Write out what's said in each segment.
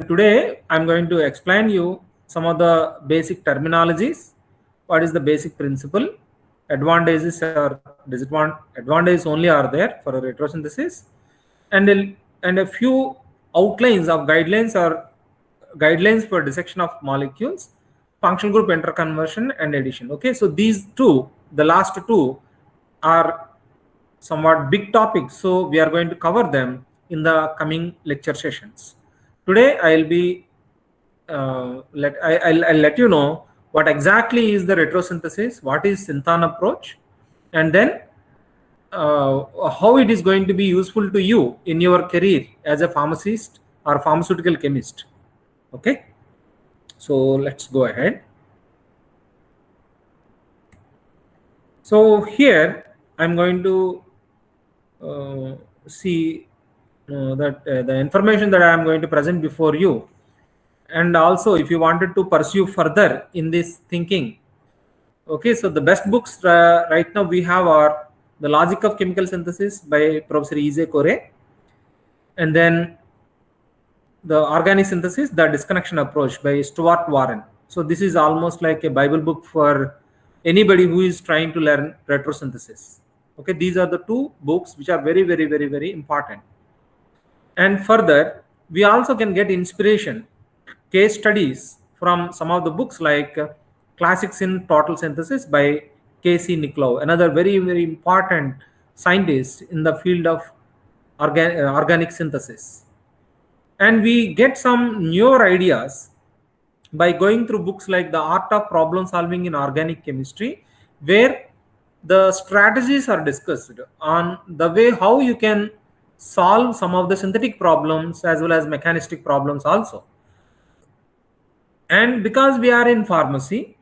today I'm going to explain you some of the basic terminologies. What is the basic principle? Advantages or advantages only are there for a retrosynthesis, and a few outlines of guidelines for dissection of molecules, functional group interconversion and addition. Okay, so these two, the last two, are somewhat big topics, so we are going to cover them in the coming lecture sessions. Today I'll be I'll let you know what exactly is the retrosynthesis, what is Synthan approach, and then how it is going to be useful to you in your career as a pharmacist or pharmaceutical chemist. Okay, so let's go ahead. So here I'm going to see that the information that I am going to present before you, and also if you wanted to pursue further in this thinking. Okay, so the best books right now we have are The Logic of Chemical Synthesis by Professor E.J. Corey, and then The Organic Synthesis, The Disconnection Approach by Stuart Warren. So this is almost like a Bible book for anybody who is trying to learn retrosynthesis. Okay, these are the two books which are very important. And further, we also can get inspiration, case studies from some of the books like Classics in Total Synthesis by K.C. Nicolau, another very important scientist in the field of organic synthesis. And we get some newer ideas by going through books like The Art of Problem Solving in Organic Chemistry, where the strategies are discussed on the way how you can solve some of the synthetic problems as well as mechanistic problems also. And because we are in pharmacy,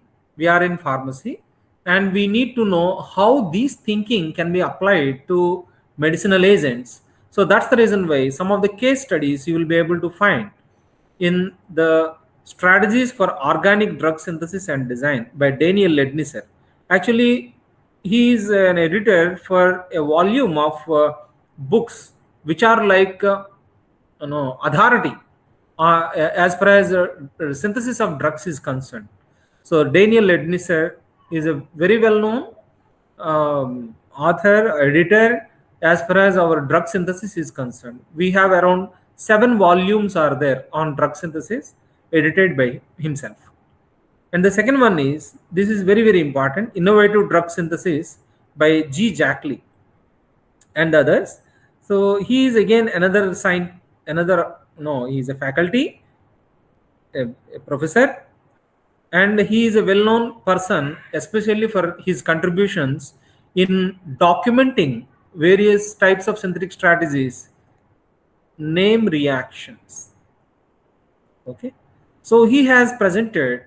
and we need to know how these thinking can be applied to medicinal agents. So that's the reason why some of the case studies you will be able to find in the Strategies for Organic Drug Synthesis and Design by Daniel Lednicer. Actually, he is an editor for a volume of books which are like authority as far as synthesis of drugs is concerned. So Daniel Lednicer is a very well-known author, editor as far as our drug synthesis is concerned. We have around 7 volumes are there on drug synthesis, edited by himself. And the second one is, this is very important, Innovative Drug Synthesis by G. Jackley and others. So he is again he is a faculty, a professor, and he is a well-known person, especially for his contributions in documenting various types of synthetic strategies, name reactions. Okay, so he has presented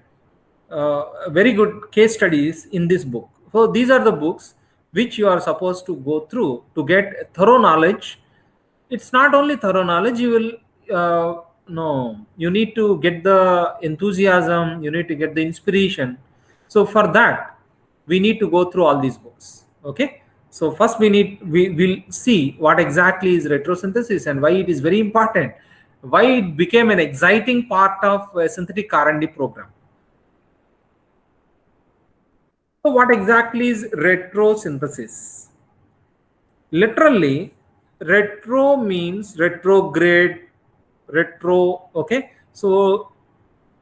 very good case studies in this book. So these are the books which you are supposed to go through to get thorough knowledge. It's not only thorough knowledge, you will you need to get the enthusiasm, you need to get the inspiration. So for that, we need to go through all these books. Okay, so first we will see what exactly is retrosynthesis and why it is very important, why it became an exciting part of a synthetic R&D program. So what exactly is retrosynthesis? Literally, retro means retrograde, okay. So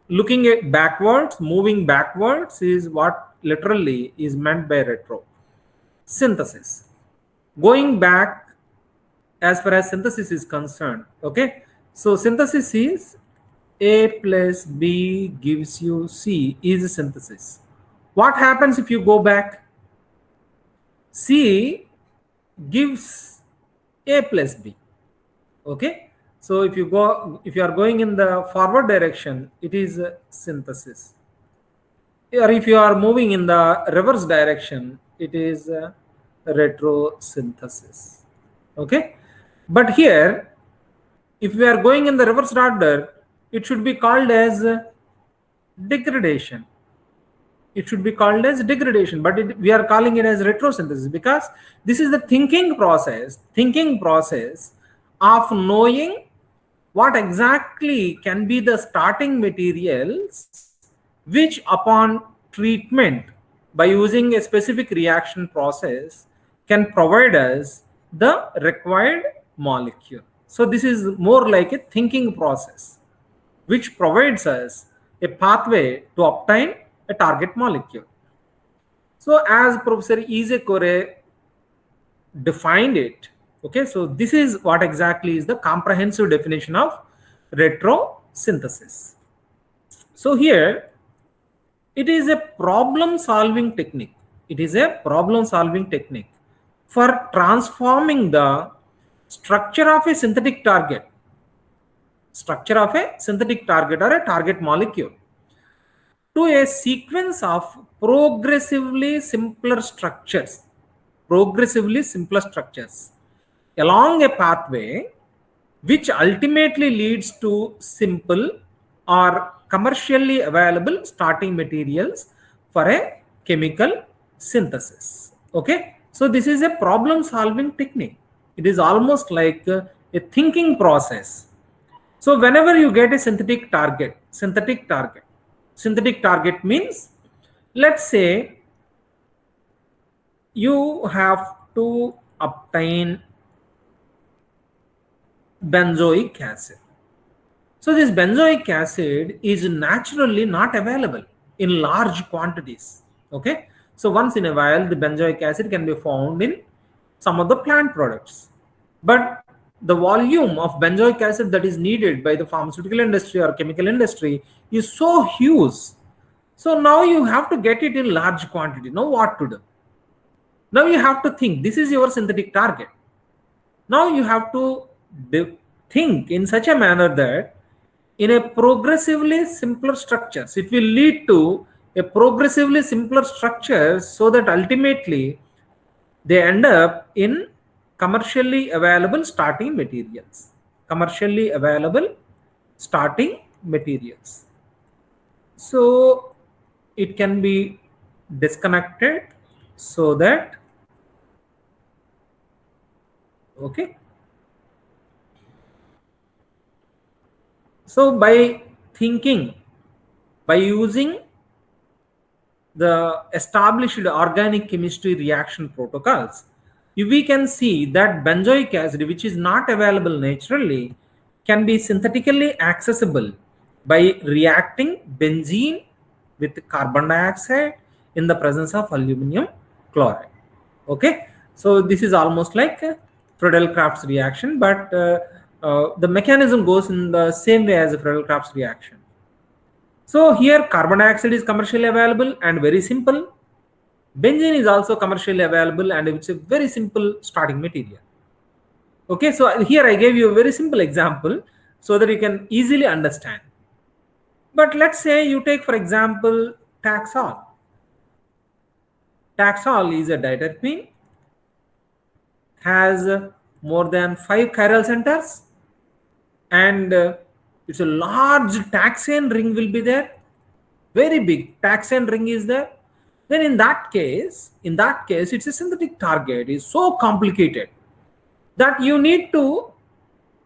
looking at backwards, moving backwards is what literally is meant by retro. Synthesis, going back as far as synthesis is concerned. Okay, so synthesis is A plus B gives you C is synthesis. What happens if you go back? C gives A plus B. Okay, so if you are going in the forward direction, it is synthesis. Or if you are moving in the reverse direction, it is retrosynthesis. Okay, but here, if we are going in the reverse order, it should be called as degradation. It should be called as degradation, but we are calling it as retrosynthesis because this is the thinking process of knowing what exactly can be the starting materials which upon treatment by using a specific reaction process can provide us the required molecule. So this is more like a thinking process which provides us a pathway to obtain a target molecule. So as Professor Ise Kore defined it, okay, so this is what exactly is the comprehensive definition of retrosynthesis. So here it is a problem solving technique. It is a problem solving technique for transforming the structure of a synthetic target, or a target molecule to a sequence of progressively simpler structures along a pathway which ultimately leads to simple or commercially available starting materials for a chemical synthesis. Okay, so this is a problem solving technique. It is almost like a thinking process. So whenever you get a synthetic target means, let's say you have to obtain benzoic acid. So this benzoic acid is naturally not available in large quantities. Okay, so once in a while the benzoic acid can be found in some of the plant products, but the volume of benzoic acid that is needed by the pharmaceutical industry or chemical industry is so huge. So now you have to get it in large quantity. Now what to do? Now you have to think, this is your synthetic target. Now you have to think in such a manner that in a progressively simpler structures, it will lead to a progressively simpler structure, so that ultimately they end up in commercially available starting materials. So it can be disconnected so that, okay. So by using the established organic chemistry reaction protocols, we can see that benzoic acid, which is not available naturally, can be synthetically accessible by reacting benzene with carbon dioxide in the presence of aluminum chloride. Okay, so this is almost like Friedel-Crafts reaction, but the mechanism goes in the same way as a Friedel-Crafts reaction. So here carbon dioxide is commercially available and very simple. Benzene is also commercially available and it's a very simple starting material. Okay, so here I gave you a very simple example so that you can easily understand. But let's say you take, for example, Taxol. Taxol is a diterpene, has more than 5 chiral centers, and it's a large taxane ring will be there, very big taxane ring is there. Then in that case it's a synthetic target. Is so complicated that you need to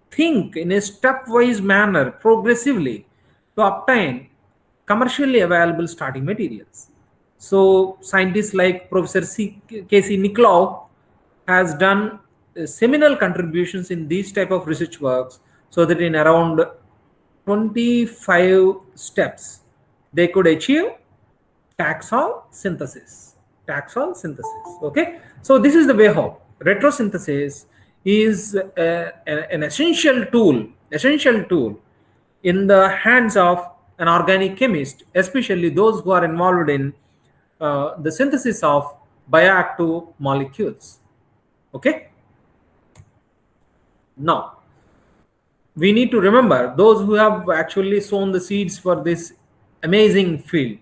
think in a stepwise manner progressively to obtain commercially available starting materials. So scientists like Professor Casey Nicholaw has done seminal contributions in these type of research works, so that in around 25 steps they could achieve Taxol synthesis. Okay, so this is the way how retrosynthesis is an essential tool in the hands of an organic chemist, especially those who are involved in the synthesis of bioactive molecules. Okay, now we need to remember those who have actually sown the seeds for this amazing field.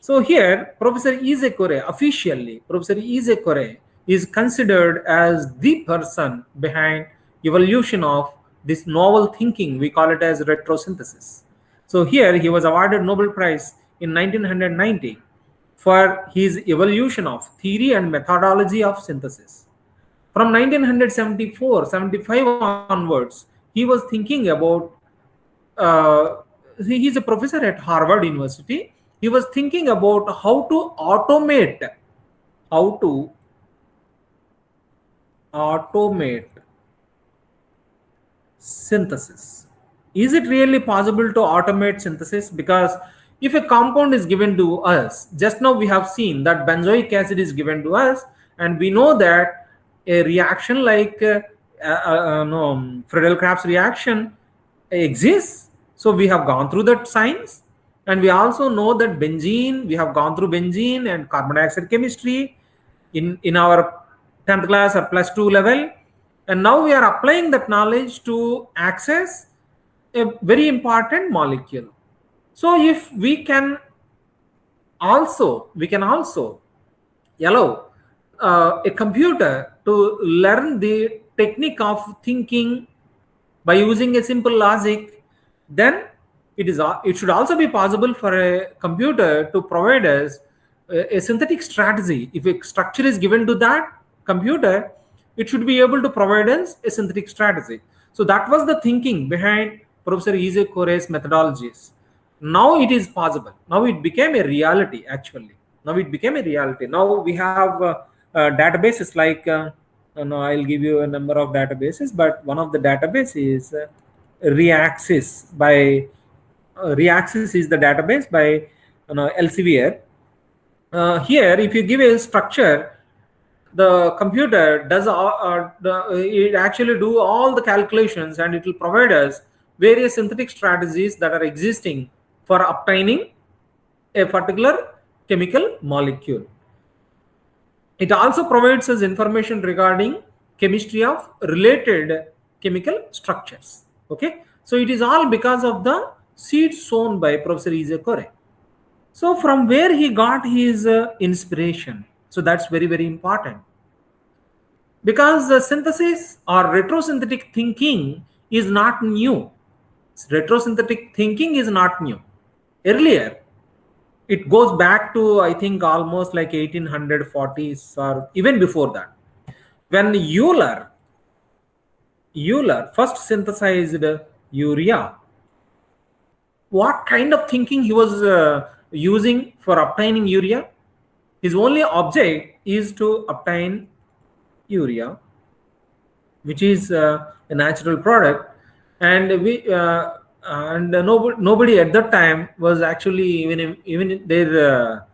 So here Professor Ise Kore, officially Professor Ise Kore is considered as the person behind evolution of this novel thinking. We call it as retrosynthesis. So here he was awarded Nobel Prize in 1990 for his evolution of theory and methodology of synthesis. From 1974-75 onwards, he was thinking about, he's a professor at Harvard University. He was thinking about how to automate synthesis. Is it really possible to automate synthesis? Because if a compound is given to us, just now we have seen that benzoic acid is given to us, and we know that a reaction like Friedel-Crafts reaction exists. So we have gone through that science, and we also know that benzene, we have gone through benzene and carbon dioxide chemistry in our 10th class or plus 2 level, and now we are applying that knowledge to access a very important molecule. So if we can also allow a computer to learn the technique of thinking by using a simple logic, then it should also be possible for a computer to provide us a synthetic strategy. If a structure is given to that computer, it should be able to provide us a synthetic strategy. So that was the thinking behind Professor Ise Kore's methodologies. Now it is possible. Now it became a reality, actually. Now it became a reality. Now we have databases like, I'll give you a number of databases, but one of the databases is Reaxys by Reaxys is the database by Elsevier. Here, if you give a structure, the computer does it actually do all the calculations, and it will provide us various synthetic strategies that are existing for obtaining a particular chemical molecule. It also provides us information regarding chemistry of related chemical structures. Okay, so it is all because of the seeds sown by Professor Ise Kore. So from where he got his inspiration? So that's very, very important, because the synthesis or retrosynthetic thinking is not new. Retrosynthetic thinking is not new. Earlier, it goes back to, I think, almost like 1840s or even before that, when Euler first synthesized urea. What kind of thinking he was using for obtaining urea? His only object is to obtain urea, which is a natural product, and nobody at that time was actually even in their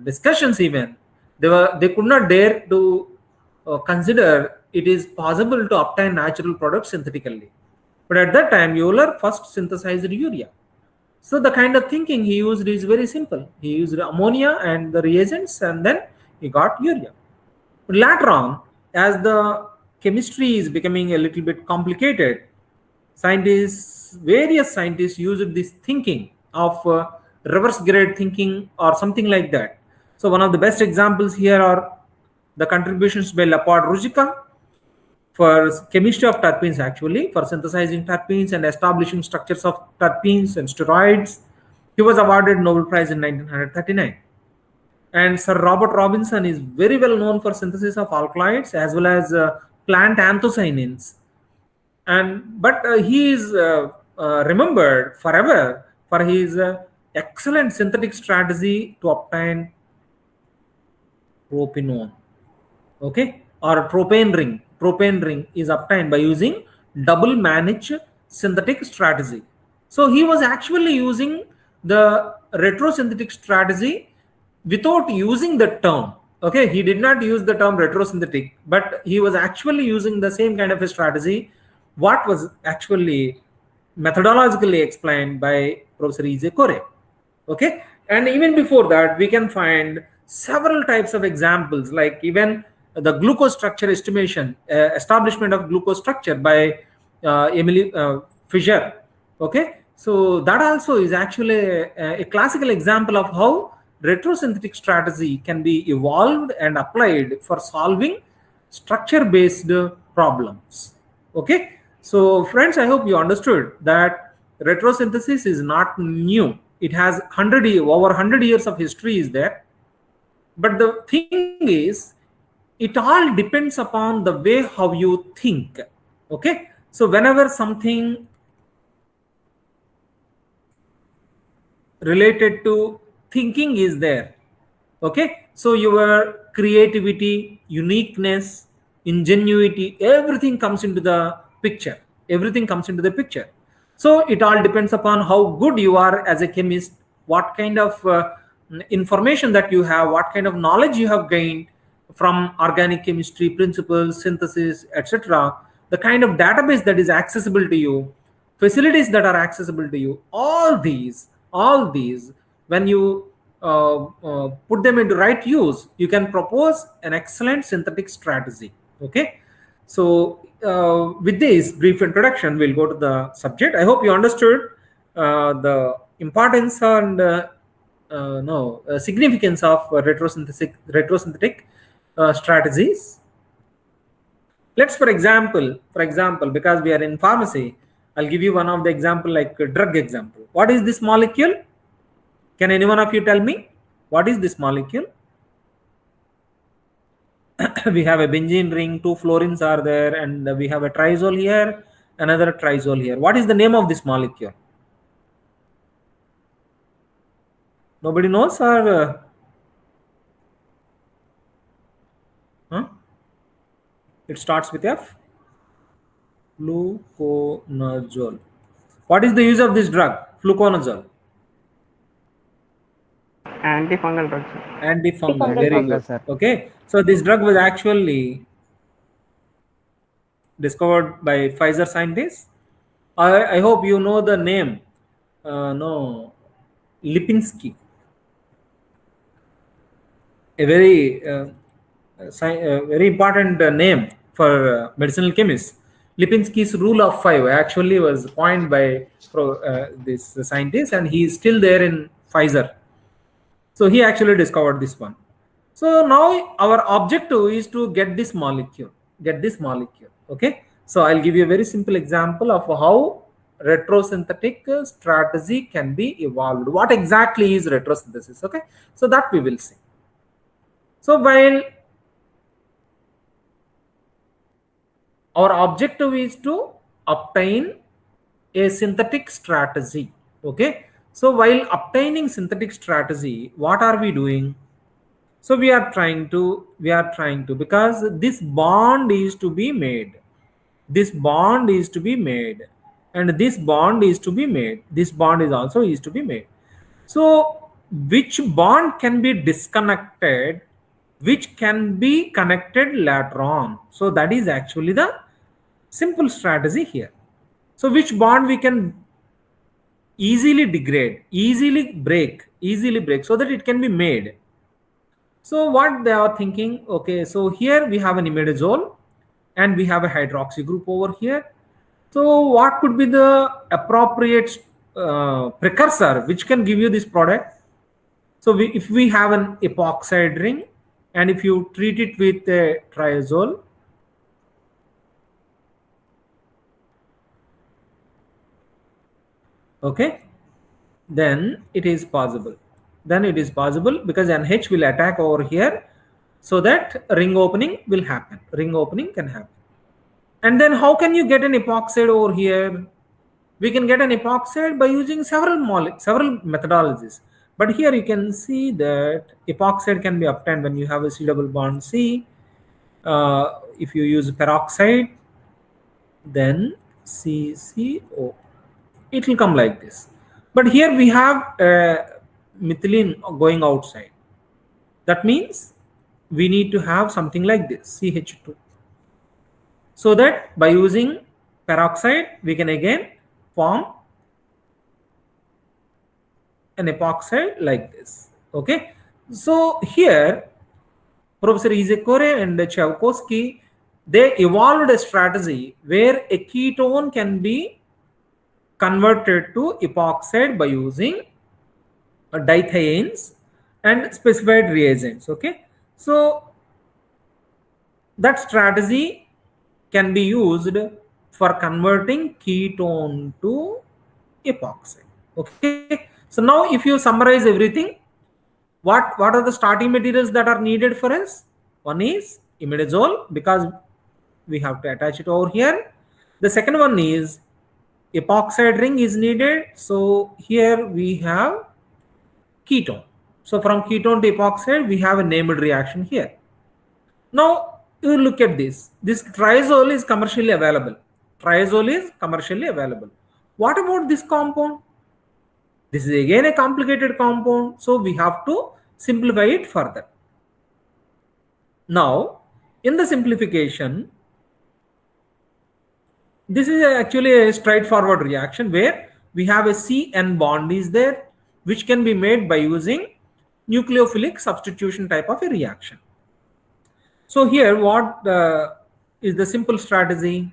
discussions, even they could not dare to consider it is possible to obtain natural products synthetically. But at that time, Euler first synthesized urea. So the kind of thinking he used is very simple. He used ammonia and the reagents, and then he got urea. But later on, as the chemistry is becoming a little bit complicated, various scientists used this thinking of reverse grade thinking or something like that. So one of the best examples here are the contributions by Leopard-Ruzicka for chemistry of terpenes, actually, for synthesizing terpenes and establishing structures of terpenes and steroids. He was awarded Nobel Prize in 1939. And Sir Robert Robinson is very well known for synthesis of alkaloids as well as plant anthocyanins. But he is remembered forever for his excellent synthetic strategy to obtain propanone. Okay, or propane ring. Propane ring is obtained by using double managed synthetic strategy. So he was actually using the retrosynthetic strategy without using the term. Okay, he did not use the term retrosynthetic, but he was actually using the same kind of a strategy what was actually methodologically explained by Professor Ise Kore. Okay, and even before that, we can find several types of examples, like even the glucose structure estimation, establishment of glucose structure by Emily Fischer. Okay, so that also is actually a classical example of how retrosynthetic strategy can be evolved and applied for solving structure-based problems. Okay, so friends, I hope you understood that retrosynthesis is not new. It has over 100 years of history is there. But the thing is, it all depends upon the way how you think. Okay, So whenever something related to thinking is there, okay, so your creativity, uniqueness, ingenuity, everything comes into the picture. Everything comes into the picture. So it all depends upon how good you are as a chemist, what kind of information that you have, what kind of knowledge you have gained from organic chemistry principles, synthesis, etc., the kind of database that is accessible to you, facilities that are accessible to you, all these when you put them into right use, you can propose an excellent synthetic strategy. Okay, so with this brief introduction, we'll go to the subject. I hope you understood the importance and no significance of retrosynthetic strategies. Let's, for example, because we are in pharmacy, I'll give you one of the example, like a drug example. What is this molecule? Can any one of you tell me what is this molecule? We have a benzene ring, two fluorines are there, and we have a triazole here, another triazole here. What is the name of this molecule? Nobody knows, or huh? It starts with F. Fluconazole. What is the use of this drug, fluconazole? Antifungal drugs. Antifungal. Very Fungal, good. sir. Okay, so this drug was actually discovered by Pfizer scientists. I hope you know the name. No, Lipinski, a very important name for medicinal chemists. Lipinski's rule of five actually was coined by this scientist, and he is still there in Pfizer. So he actually discovered this one. So now our objective is to get this molecule. Okay. So I'll give you a very simple example of how retrosynthetic strategy can be evolved. What exactly is retrosynthesis? Okay. So that we will see. So while our objective is to obtain a synthetic strategy. Okay. So while obtaining synthetic strategy, what are we doing? So we are trying to because this bond is to be made. This bond is to be made, and this bond is to be made. This bond is also is to be made. So which bond can be disconnected, which can be connected later on? So that is actually the simple strategy here. So which bond we can easily degrade, easily break, so that it can be made. So what they are thinking, okay, so here we have an imidazole and we have a hydroxy group over here. So what could be the appropriate precursor which can give you this product? So if we have an epoxide ring, and if you treat it with a triazole, okay, then it is possible. Because NH will attack over here, so that ring opening will happen. Ring opening can happen. And then how can you get an epoxide over here? We can get an epoxide by using several methodologies. But here you can see that epoxide can be obtained when you have a C double bond C. If you use peroxide, then CCO. It will come like this. But here we have methylene going outside. That means we need to have something like this, CH2. So that by using peroxide, we can again form an epoxide like this. Okay. So here, Professor Izekore and Tchaikovsky, they evolved a strategy where a ketone can be converted to epoxide by using dithiones and specified reagents. Okay. So that strategy can be used for converting ketone to epoxide. Okay. So now if you summarize everything, what are the starting materials that are needed for us? One is imidazole, because we have to attach it over here. The second one is epoxide ring is needed. So here we have ketone. So from ketone to epoxide, we have a named reaction here. Now you look at this. This triazole is commercially available. Triazole is commercially available. What about this compound? This is again a complicated compound. So we have to simplify it further. Now, in the simplification, this is actually a straightforward reaction where we have a CN bond is there, which can be made by using nucleophilic substitution type of a reaction. So here what is the simple strategy?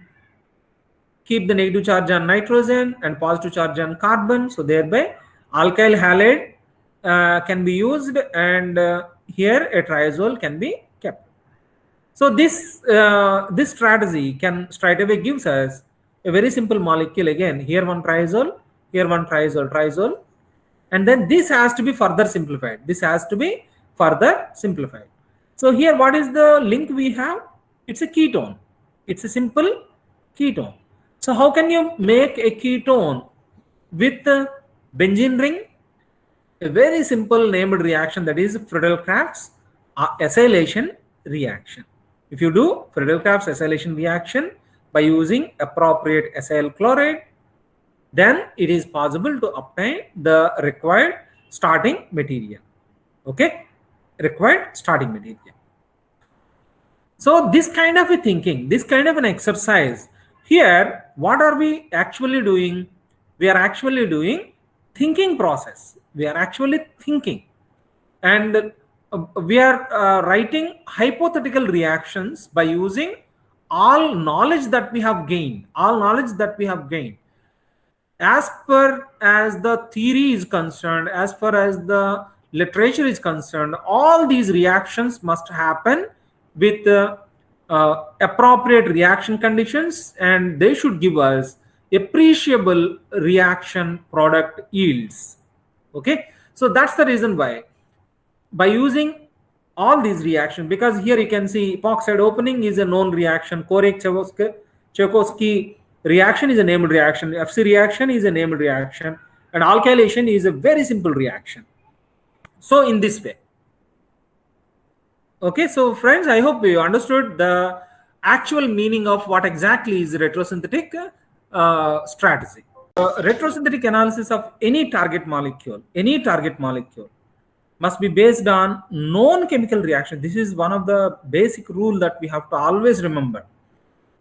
Keep the negative charge on nitrogen and positive charge on carbon. So thereby alkyl halide can be used, and here a triazole can be kept. So this strategy can straight away gives us a very simple molecule. Again, here one triazole, here one triazole, and then this has to be further simplified. This has to be further simplified. So here what is the link we have? It's a ketone. It's a simple ketone. So how can you make a ketone with a benzene ring? A very simple named reaction, that is Friedel-Crafts acylation reaction. If you do Friedel-Crafts acylation reaction by using appropriate acyl chloride, then it is possible to obtain the required starting material. Okay, required starting material. So this kind of a thinking, this kind of an exercise, here what are we actually doing? We are actually doing thinking process. We are actually thinking, and we are writing hypothetical reactions by using all knowledge that we have gained, as far as the theory is concerned, as far as the literature is concerned. All these reactions must happen with appropriate reaction conditions, and they should give us appreciable reaction product yields. Okay, so that's the reason why, by using all these reactions, because here you can see epoxide opening is a known reaction, Korek-Tchaikovsky reaction is a named reaction, FC reaction is a named reaction, and alkylation is a very simple reaction. So in this way. Okay, so friends, I hope you understood the actual meaning of what exactly is retrosynthetic strategy. Retrosynthetic analysis of any target molecule must be based on known chemical reaction. This is one of the basic rule that we have to always remember.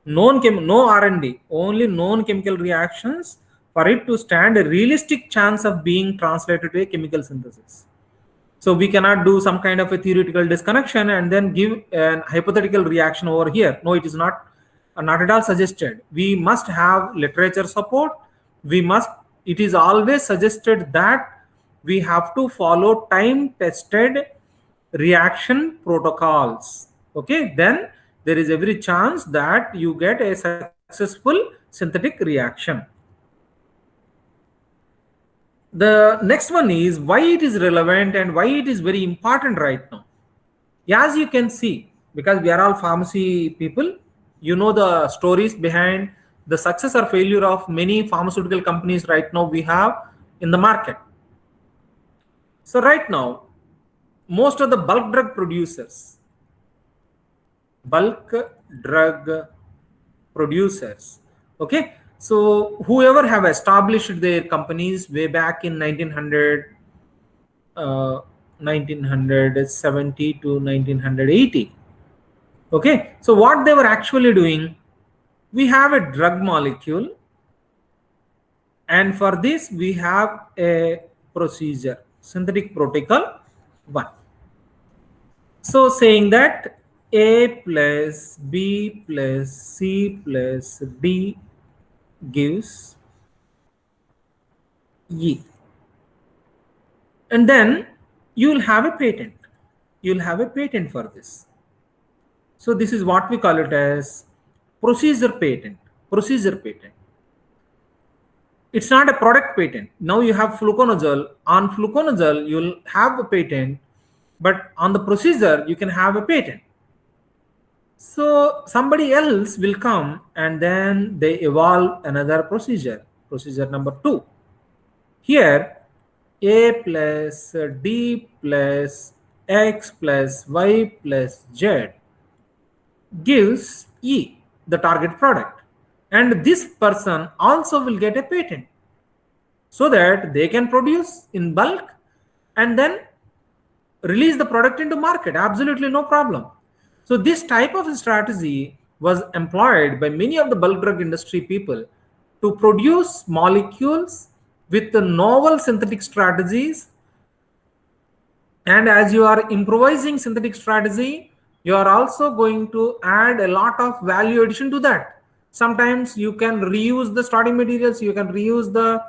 No R&D, only known chemical reactions for it to stand a realistic chance of being translated to a chemical synthesis. So we cannot do some kind of a theoretical disconnection and then give a hypothetical reaction over here. No, it is not at all suggested. We must have literature support. It is always suggested that we have to follow time-tested reaction protocols. Okay, then there is every chance that you get a successful synthetic reaction. The next one is why it is relevant and why it is very important right now. As you can see, because we are all pharmacy people, you know the stories behind the success or failure of many pharmaceutical companies right now we have in the market. So right now, most of the bulk drug producers, okay, so whoever have established their companies way back in 1970 to 1980, okay, so what they were actually doing, we have a drug molecule, and for this we have a procedure, synthetic protocol 1. So saying that A plus B plus C plus D gives E, and then you will have a patent. For this. So this is what we call it as procedure patent. It's not a product patent. Now you have fluconazole. On fluconazole you will have a patent, but on the procedure you can have a patent. So somebody else will come and then they evolve another procedure, procedure number 2. Here, A plus D plus X plus Y plus Z gives E, the target product. And this person also will get a patent so that they can produce in bulk and then release the product into market. Absolutely no problem. So this type of strategy was employed by many of the bulk drug industry people to produce molecules with the novel synthetic strategies. And as you are improvising synthetic strategy, you are also going to add a lot of value addition to that. Sometimes you can reuse the starting materials, you can reuse the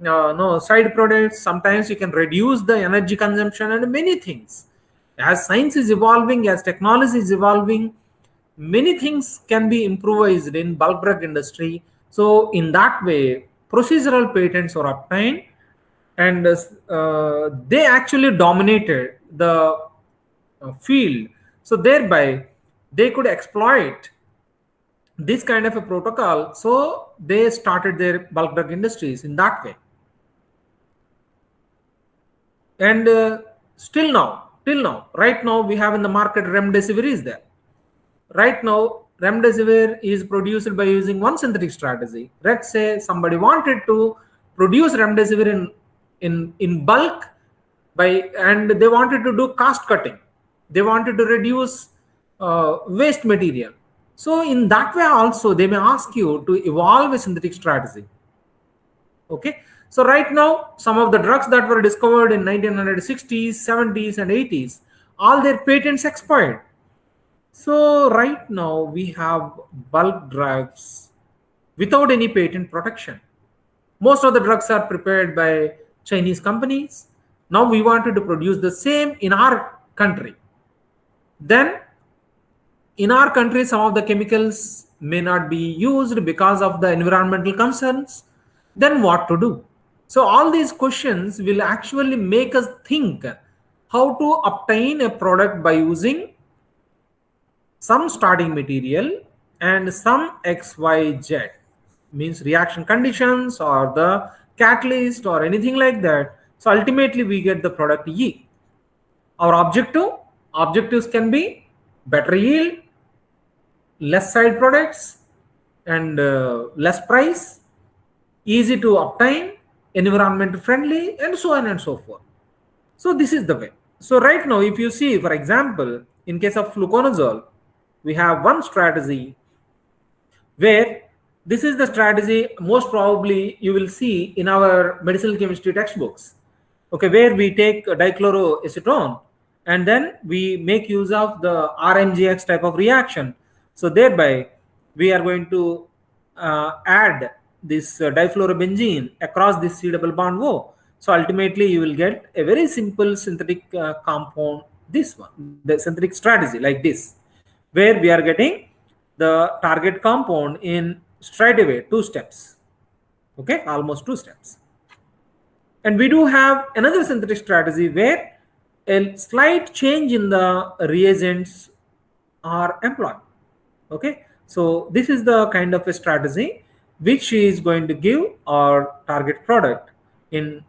no side products. Sometimes you can reduce the energy consumption and many things. As science is evolving, as technology is evolving, many things can be improvised in bulk drug industry. So in that way, procedural patents were obtained, and they actually dominated the field. So thereby they could exploit this kind of a protocol, so they started their bulk drug industries in that way. And still now, till now, right now we have in the market remdesivir is there. Right now remdesivir is produced by using one synthetic strategy. Let's say somebody wanted to produce remdesivir in bulk by, and they wanted to do cost cutting, they wanted to reduce waste material. So in that way also they may ask you to evolve a synthetic strategy. Okay, so right now some of the drugs that were discovered in 1960s, 70s and 80s, all their patents expired. So right now we have bulk drugs without any patent protection. Most of the drugs are prepared by Chinese companies. Now we wanted to produce the same in our country. Then in our country, some of the chemicals may not be used because of the environmental concerns. Then what to do? So all these questions will actually make us think how to obtain a product by using some starting material and some XYZ, means reaction conditions or the catalyst or anything like that. So ultimately we get the product E. Our objectives can be better yield, less side products, and less price, easy to obtain, environment friendly, and so on and so forth. So this is the way. So right now, if you see, for example, in case of fluconazole, we have one strategy where this is the strategy most probably you will see in our medicinal chemistry textbooks. Okay, where we take dichloroacetone and then we make use of the RMGX type of reaction. So thereby we are going to add this difluorobenzene across this C double bond O. So ultimately you will get a very simple synthetic compound, this one, the synthetic strategy like this, where we are getting the target compound in straight away 2 steps. Okay, almost 2 steps. And we do have another synthetic strategy where a slight change in the reagents are employed. Okay, so this is the kind of a strategy which is going to give our target product in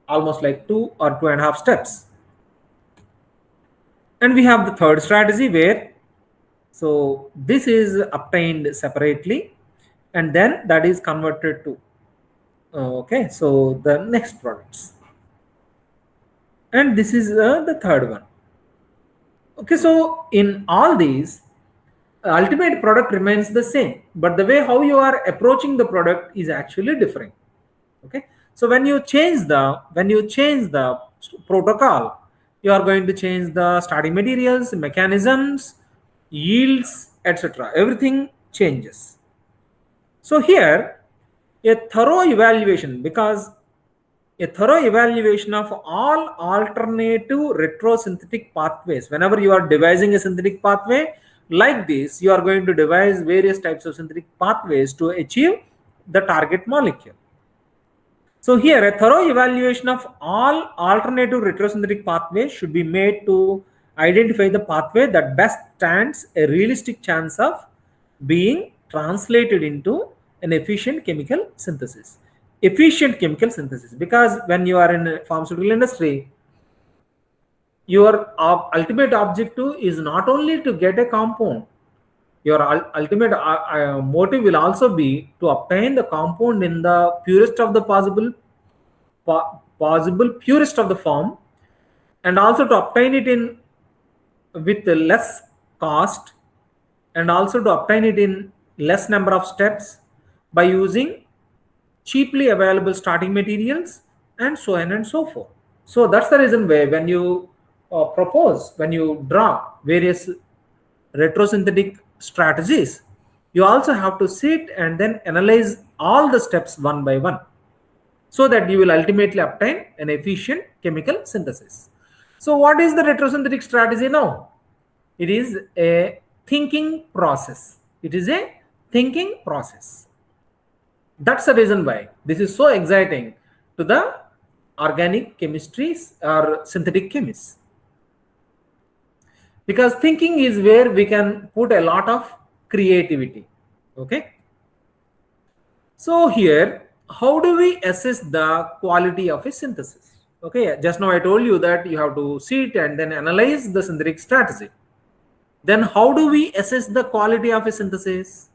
almost like 2 or 2.5 steps. And we have the third strategy where, so this is obtained separately and then that is converted to okay, so the next products, and this is the third one. Okay, so in all these, ultimate product remains the same, but the way how you are approaching the product is actually different. Okay, so when you change the protocol, you are going to change the starting materials, mechanisms, yields, etc. Everything changes. So here a thorough evaluation, because a thorough evaluation of all alternative retrosynthetic pathways, whenever you are devising a synthetic pathway like this, you are going to devise various types of synthetic pathways to achieve the target molecule. So here a thorough evaluation of all alternative retrosynthetic pathways should be made to identify the pathway that best stands a realistic chance of being translated into an efficient chemical synthesis. Efficient chemical synthesis, because when you are in a pharmaceutical industry, your ultimate objective is not only to get a compound. Your ultimate motive will also be to obtain the compound in the purest of the possible purest of the form, and also to obtain it in with less cost, and also to obtain it in less number of steps by using cheaply available starting materials, and so on and so forth. So that's the reason why when you when you draw various retrosynthetic strategies, you also have to sit and then analyze all the steps one by one, so that you will ultimately obtain an efficient chemical synthesis. So what is the retrosynthetic strategy now? It is a thinking process. It is a thinking process. That's the reason why this is so exciting to the organic chemistries or synthetic chemists. Because thinking is where we can put a lot of creativity. Okay. So here, how do we assess the quality of a synthesis? Okay, just now I told you that you have to sit and then analyze the synthetic strategy. Then how do we assess the quality of a synthesis?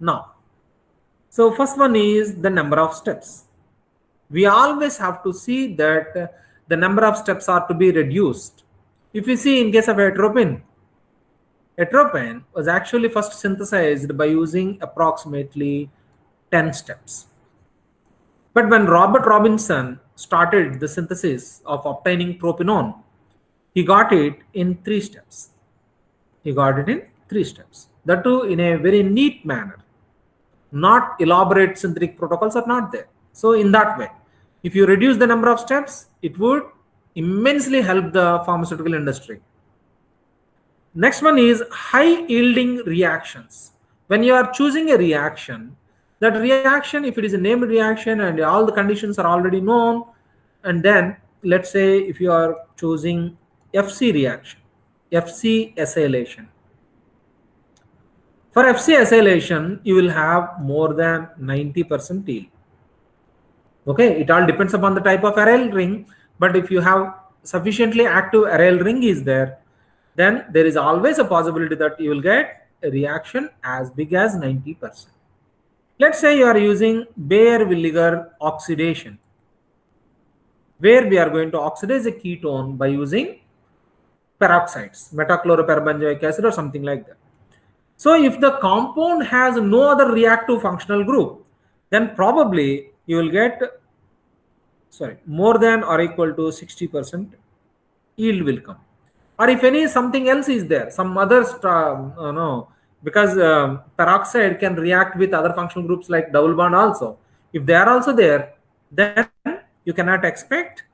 Now, so first one is the number of steps. We always have to see that the number of steps are to be reduced. If you see in case of atropine was actually first synthesized by using approximately 10 steps. But when Robert Robinson started the synthesis of obtaining tropinone, he got it in 3 steps. That too in a very neat manner. Not elaborate synthetic protocols are not there. So in that way, if you reduce the number of steps, it would immensely help the pharmaceutical industry. Next one is high yielding reactions. When you are choosing a reaction, that reaction, if it is a named reaction and all the conditions are already known, and then let's say if you are choosing FC reaction, FC acylation. For FC acylation, you will have more than 90% yield. Okay, it all depends upon the type of aryl ring, but if you have sufficiently active aryl ring is there, then there is always a possibility that you will get a reaction as big as 90%. Let's say you are using Baeyer-Villiger oxidation, where we are going to oxidize a ketone by using peroxides, metachloroperbenzoic acid or something like that. So if the compound has no other reactive functional group, then probably you will get more than or equal to 60% yield will come. Or if any something else is there, some other because peroxide can react with other functional groups like double bond also. If they are also there, then you cannot expect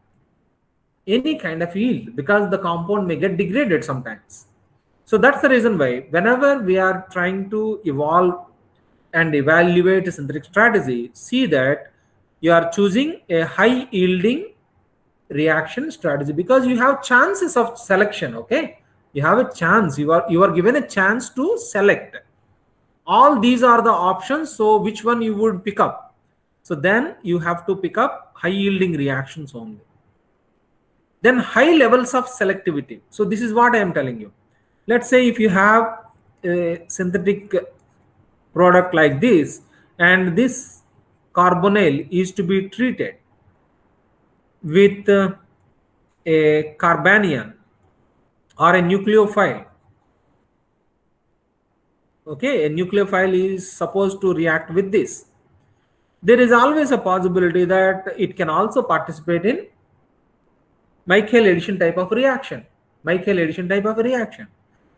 any kind of yield, because the compound may get degraded sometimes. So that's the reason why whenever we are trying to evolve and evaluate a synthetic strategy, see that you are choosing a high yielding reaction strategy, because you have chances of selection. Okay, you have a chance, you are given a chance to select. All these are the options, so which one you would pick up? So then you have to pick up high yielding reactions only. Then high levels of selectivity. So this is what I am telling you. Let's say if you have a synthetic product like this, and this carbonyl is to be treated with a carbanion or a nucleophile. Okay, a nucleophile is supposed to react with this. There is always a possibility that it can also participate in Michael addition type of reaction.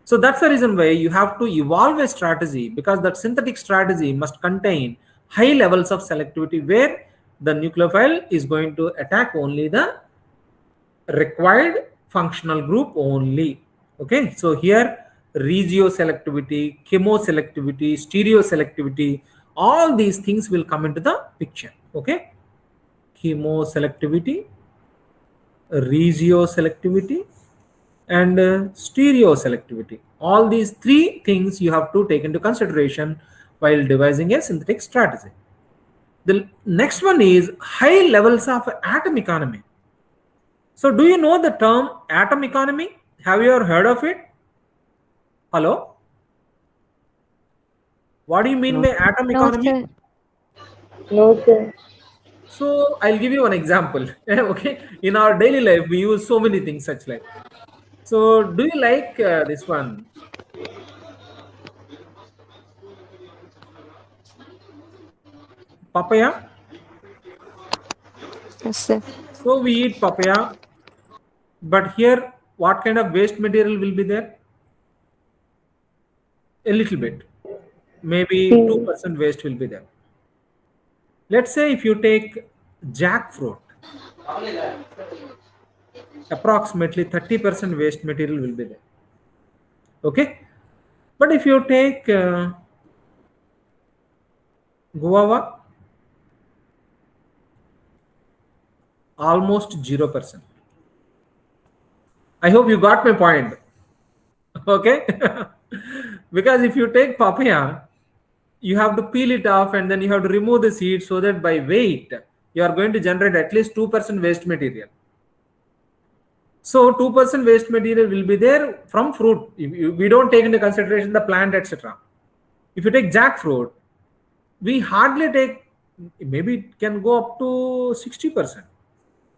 So that's the reason why you have to evolve a strategy, because that synthetic strategy must contain high levels of selectivity, where the nucleophile is going to attack only the required functional group only. Okay, so here regioselectivity, chemoselectivity, stereoselectivity, all these things will come into the picture. Okay, chemoselectivity, regioselectivity, and stereo selectivity. All these three things you have to take into consideration while devising a synthetic strategy. The next one is high levels of atom economy. So do you know the term atom economy? Have you ever heard of it? Hello? What do you mean by atom No, economy? sir. No, sir. So I'll give you an example. Okay, in our daily life we use so many things such like. So do you like this one papaya? Yes, sir. So we eat papaya, but here what kind of waste material will be there? A little bit, maybe Peel. 2% waste will be there. Let's say if you take jackfruit, approximately 30% waste material will be there. Okay, but if you take guava, almost 0%. I hope you got my point. Okay, because if you take papaya, you have to peel it off and then you have to remove the seed, so that by weight you are going to generate at least 2% waste material. So 2% waste material will be there from fruit. We don't take into consideration the plant, etc. If you take jackfruit, we hardly take, maybe it can go up to 60%.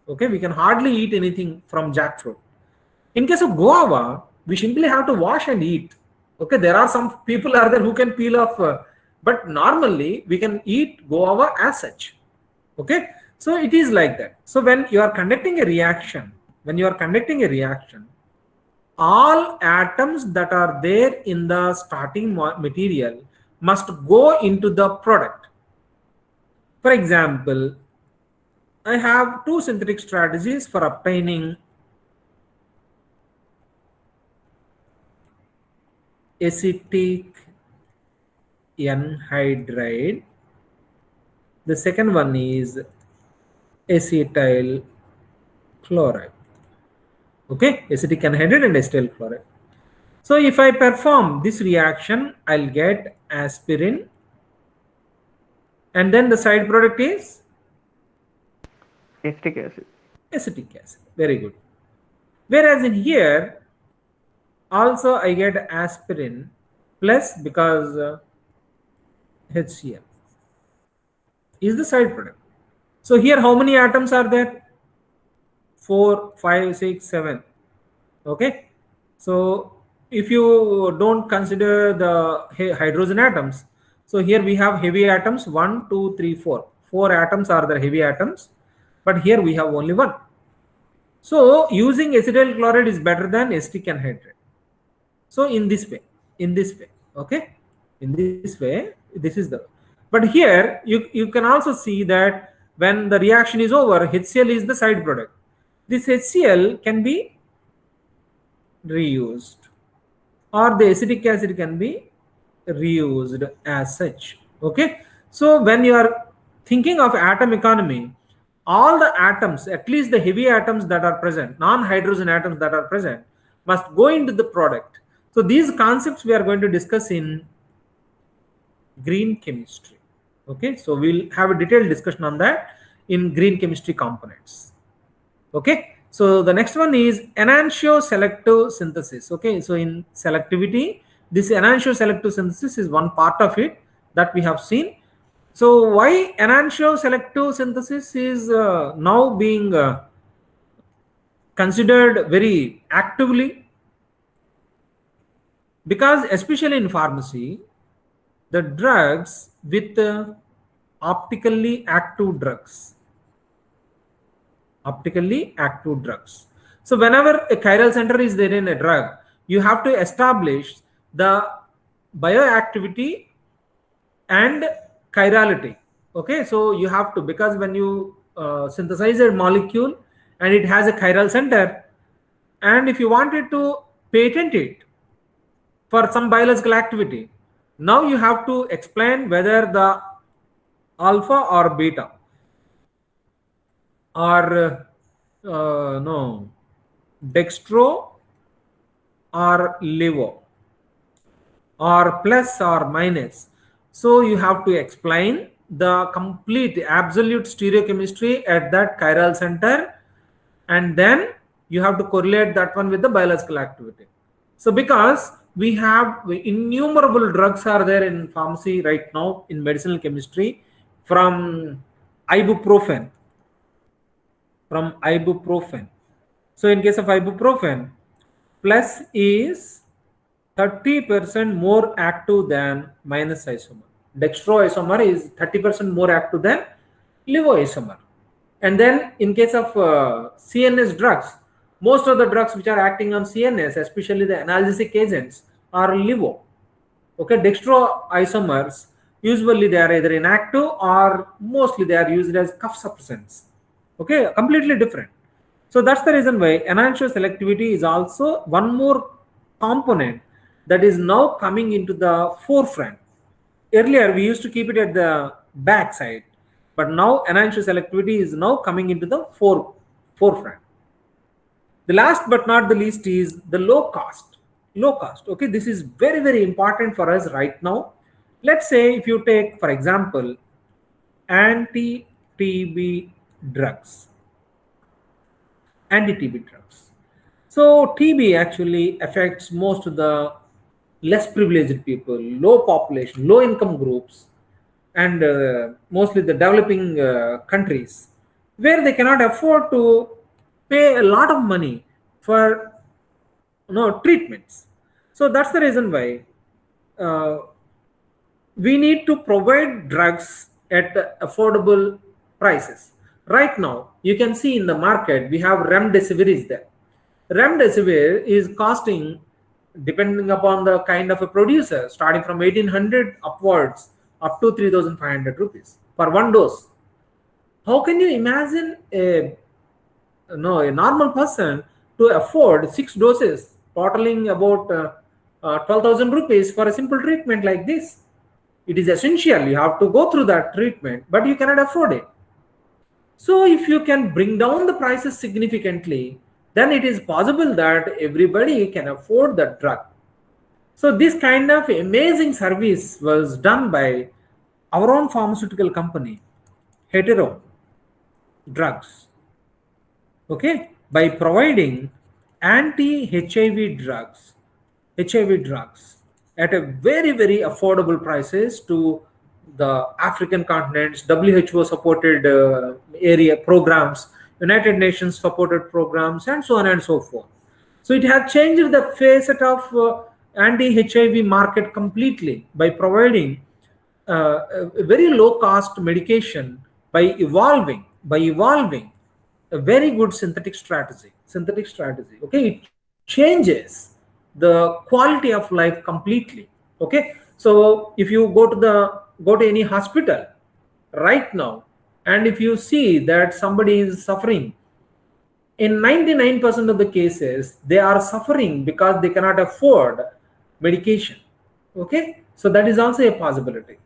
Okay, we can hardly eat anything from jackfruit. In case of guava, we simply have to wash and eat. Okay, there are some people are there who can peel off, but normally we can eat guava as such. Okay, so it is like that. So when you are conducting a reaction, all atoms that are there in the starting material must go into the product. For example, I have two synthetic strategies for obtaining acetic anhydride. The second one is acetyl chloride. Okay, acetic anhydride and acetyl chloride. So if I perform this reaction, I'll get aspirin, and then the side product is Acetic acid. acetic acid. Very good. Whereas in here, also I get aspirin plus, because HCl is the side product. So here how many atoms are there? 4, 5, 6, 7. Okay. So if you don't consider the hydrogen atoms, so here we have heavy atoms 1, 2, 3, 4. 4 atoms are the heavy atoms, but here we have only 1. So using acetyl chloride is better than acetic anhydride. So in this way, okay, in this way, this is the. But here you can also see that when the reaction is over, HCl is the side product. This HCl can be reused, or the acetic acid can be reused as such. Okay, so when you are thinking of atom economy, all the atoms, at least the heavy atoms that are present, non-hydrogen atoms that are present, must go into the product. So these concepts we are going to discuss in green chemistry. Okay, so we'll have a detailed discussion on that in green chemistry components. Okay, so the next one is enantioselective selective synthesis. Okay, so in selectivity, this enantioselective selective synthesis is one part of it that we have seen. So why enantioselective selective synthesis is now being considered very actively? Because especially in pharmacy, the drugs with optically active drugs, so whenever a chiral center is there in a drug, you have to establish the bioactivity and chirality. Okay, so you have to, because when you synthesize a molecule and it has a chiral center, and if you wanted to patent it for some biological activity, now you have to explain whether the alpha or beta or no, dextro or LIVO, or plus or minus. So you have to explain the complete absolute stereochemistry at that chiral center, and then you have to correlate that one with the biological activity. So because we have innumerable drugs are there in pharmacy right now in medicinal chemistry, from ibuprofen from ibuprofen. So in case of ibuprofen, plus is 30% more active than minus isomer. Dextroisomer is 30% more active than levoisomer. And then in case of CNS drugs, most of the drugs which are acting on CNS, especially the analgesic agents, are levo. Okay, dextroisomers, usually they are either inactive or mostly they are used as cough suppressants. Okay, completely different. So that's the reason why enantiomer selectivity is also one more component that is now coming into the forefront. Earlier we used to keep it at the back side, but now enantiomer selectivity is now coming into the forefront. The last but not the least is the low cost. Low cost. Okay, this is very, very important for us right now. Let's say if you take, for example, anti-TB drugs. Anti-TB drugs. So TB actually affects most of the less privileged people, low population, low income groups, and mostly the developing countries, where they cannot afford to pay a lot of money for treatments. So that's the reason why uh, we need to provide drugs at affordable prices. Right now, you can see in the market we have remdesivir is there. Remdesivir is costing, depending upon the kind of a producer, starting from 1800 upwards up to 3500 rupees for one dose. How can you imagine a normal person to afford 6 doses totaling about 12,000 rupees for a simple treatment like this? It is essential, you have to go through that treatment, but you cannot afford it. So if you can bring down the prices significantly, then it is possible that everybody can afford that drug. So this kind of amazing service was done by our own pharmaceutical company, Hetero Drugs. Okay, by providing anti-HIV drugs, HIV drugs at a very, very affordable prices to the African continents, WHO supported area programs, United Nations supported programs, and so on and so forth. So it has changed the facet of anti-HIV market completely by providing a very low cost medication by evolving a very good synthetic strategy. Okay, it changes the quality of life completely. Okay, so if you go to any hospital right now, and if you see that somebody is suffering, in 99% of the cases they are suffering because they cannot afford medication. Okay, so that is also a possibility.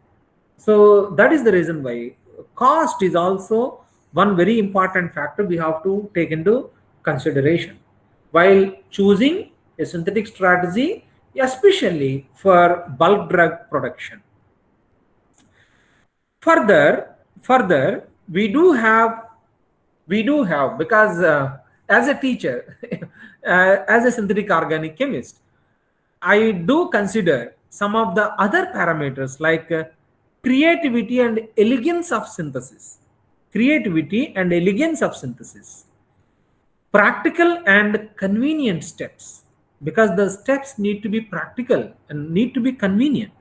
So that is the reason why cost is also one very important factor we have to take into consideration while choosing a synthetic strategy, especially for bulk drug production. Further, we do have because as a teacher, as a synthetic organic chemist, I do consider some of the other parameters like creativity and elegance of synthesis. Creativity and elegance of synthesis. Practical and convenient steps, because the steps need to be practical and need to be convenient.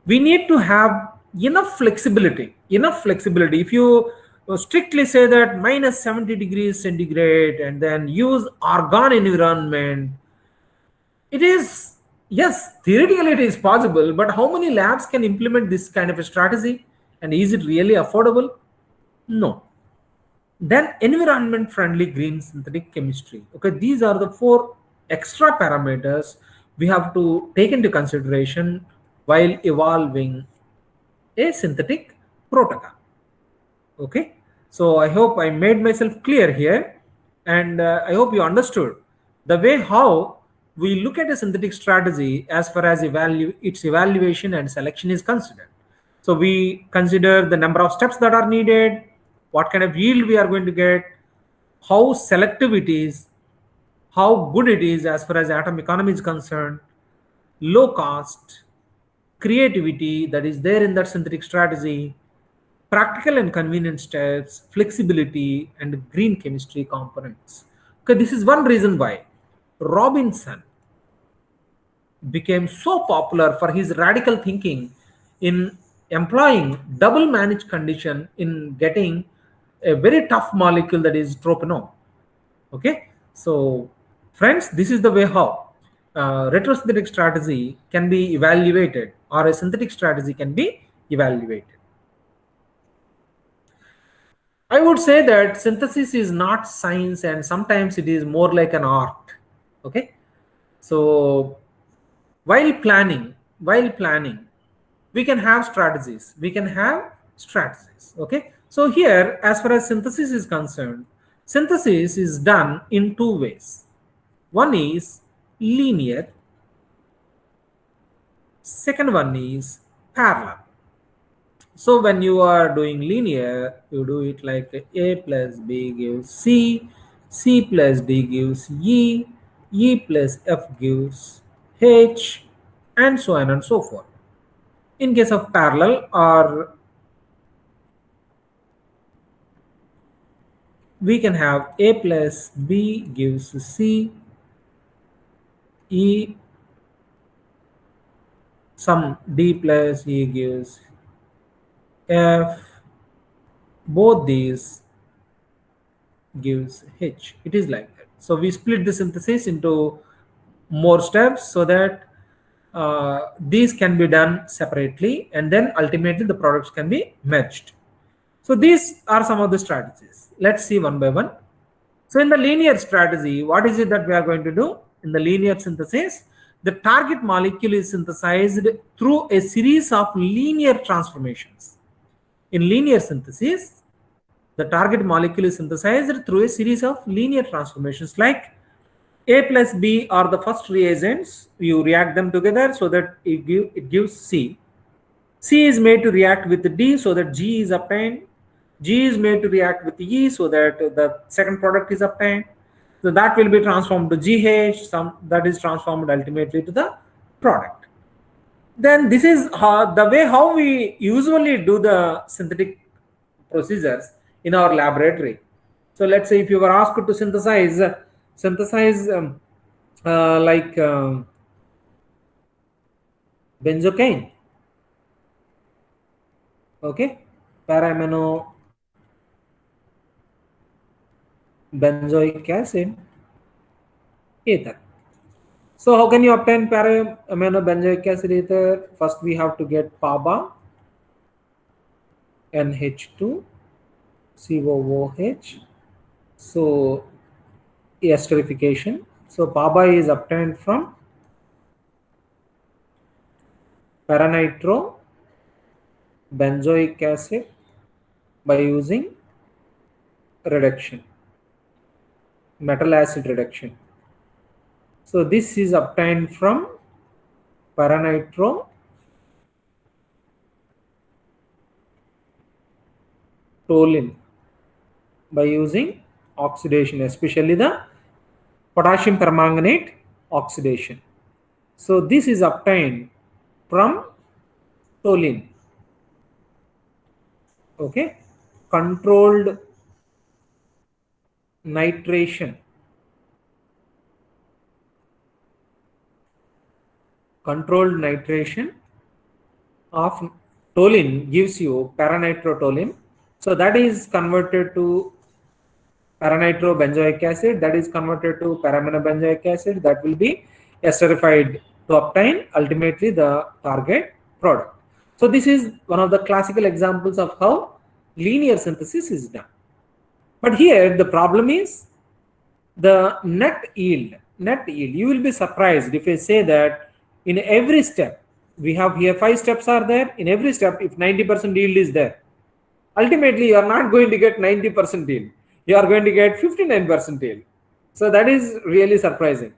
We need to have enough flexibility. If you strictly say that minus 70 degrees centigrade and then use argon environment, it is, yes, theoretically it is possible, but how many labs can implement this kind of a strategy, and is it really affordable? No. Then environment friendly green synthetic chemistry. Okay, these are the 4 extra parameters we have to take into consideration while evolving a synthetic protocol. Okay, so I hope I made myself clear here, and I hope you understood the way how we look at a synthetic strategy as far as its evaluation and selection is considered. So we consider the number of steps that are needed, what kind of yield we are going to get, how selective it is, how good it is as far as atom economy is concerned, low cost, creativity that is there in that synthetic strategy, practical and convenient steps, flexibility, and green chemistry components. Okay, this is one reason why Robinson became so popular for his radical thinking in employing double managed condition in getting a very tough molecule, that is troponone. Okay, so friends, this is the way how retrosynthetic strategy can be evaluated, or a synthetic strategy can be evaluated. I would say that synthesis is not science, and sometimes it is more like an art. Okay, so while planning, we can have strategies. Okay, so here, as far as synthesis is concerned, synthesis is done in two ways. One is linear, second one is parallel. So when you are doing linear, you do it like A plus B gives C, C plus D gives E, E plus F gives H, and so on and so forth. In case of parallel, or we can have A plus B gives C, E, some D plus E gives F, both these gives H. It is like that. So we split the synthesis into more steps so that these can be done separately, and then ultimately the products can be merged. So these are some of the strategies. Let's see one by one. So in the linear strategy, what is it that we are going to do? In the linear synthesis, the target molecule is synthesized through a series of linear transformations. In linear synthesis, the target molecule is synthesized through a series of linear transformations, like A plus B are the first reagents. You react them together so that it gives C. C is made to react with D so that G is obtained. G is made to react with E so that the second product is obtained. So that will be transformed to GH, that is transformed ultimately to the product. Then this is the way how we usually do the synthetic procedures in our laboratory. So let's say if you were asked to synthesize like benzocaine, okay, para-amino benzoic acid, ether. So how can you obtain para-amino benzoic acid ether? First we have to get PABA, NH2, COOH. So esterification. So PABA is obtained from paranitro benzoic acid by using reduction, metal acid reduction. So this is obtained from paranitro toluene by using oxidation, especially the potassium permanganate oxidation. So this is obtained from toluene. Okay, controlled nitration. Controlled nitration of toluene gives you paranitrotoluene. So that is converted to paranitro-benzoic acid, that is converted to para-aminobenzoic acid, that will be esterified to obtain ultimately the target product. So this is one of the classical examples of how linear synthesis is done. But here the problem is the net yield. You will be surprised if I say that in every step, we have here 5 steps are there. In every step, if 90% yield is there, ultimately you are not going to get 90% yield. You are going to get 59% yield. So that is really surprising.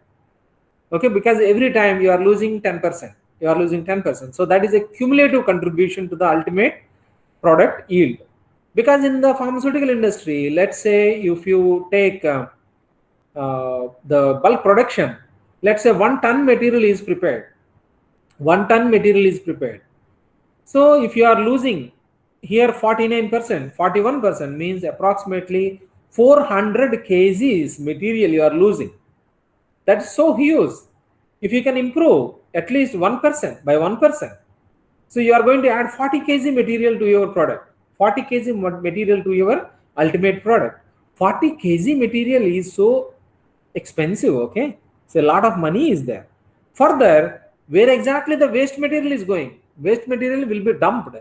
Okay, because every time you are losing 10%, you are losing 10%. So that is a cumulative contribution to the ultimate product yield. Because in the pharmaceutical industry, let's say if you take the bulk production, let's say 1 ton material is prepared. 1 ton material is prepared. So if you are losing here 49%, 41% means approximately 400 kgs material you are losing. That's so huge. If you can improve at least 1% by 1%, so you are going to add 40 kg material to your product, 40 kg material to your ultimate product. 40 kg material is so expensive, okay? So a lot of money is there. Further, where exactly the waste material is going? Waste material will be dumped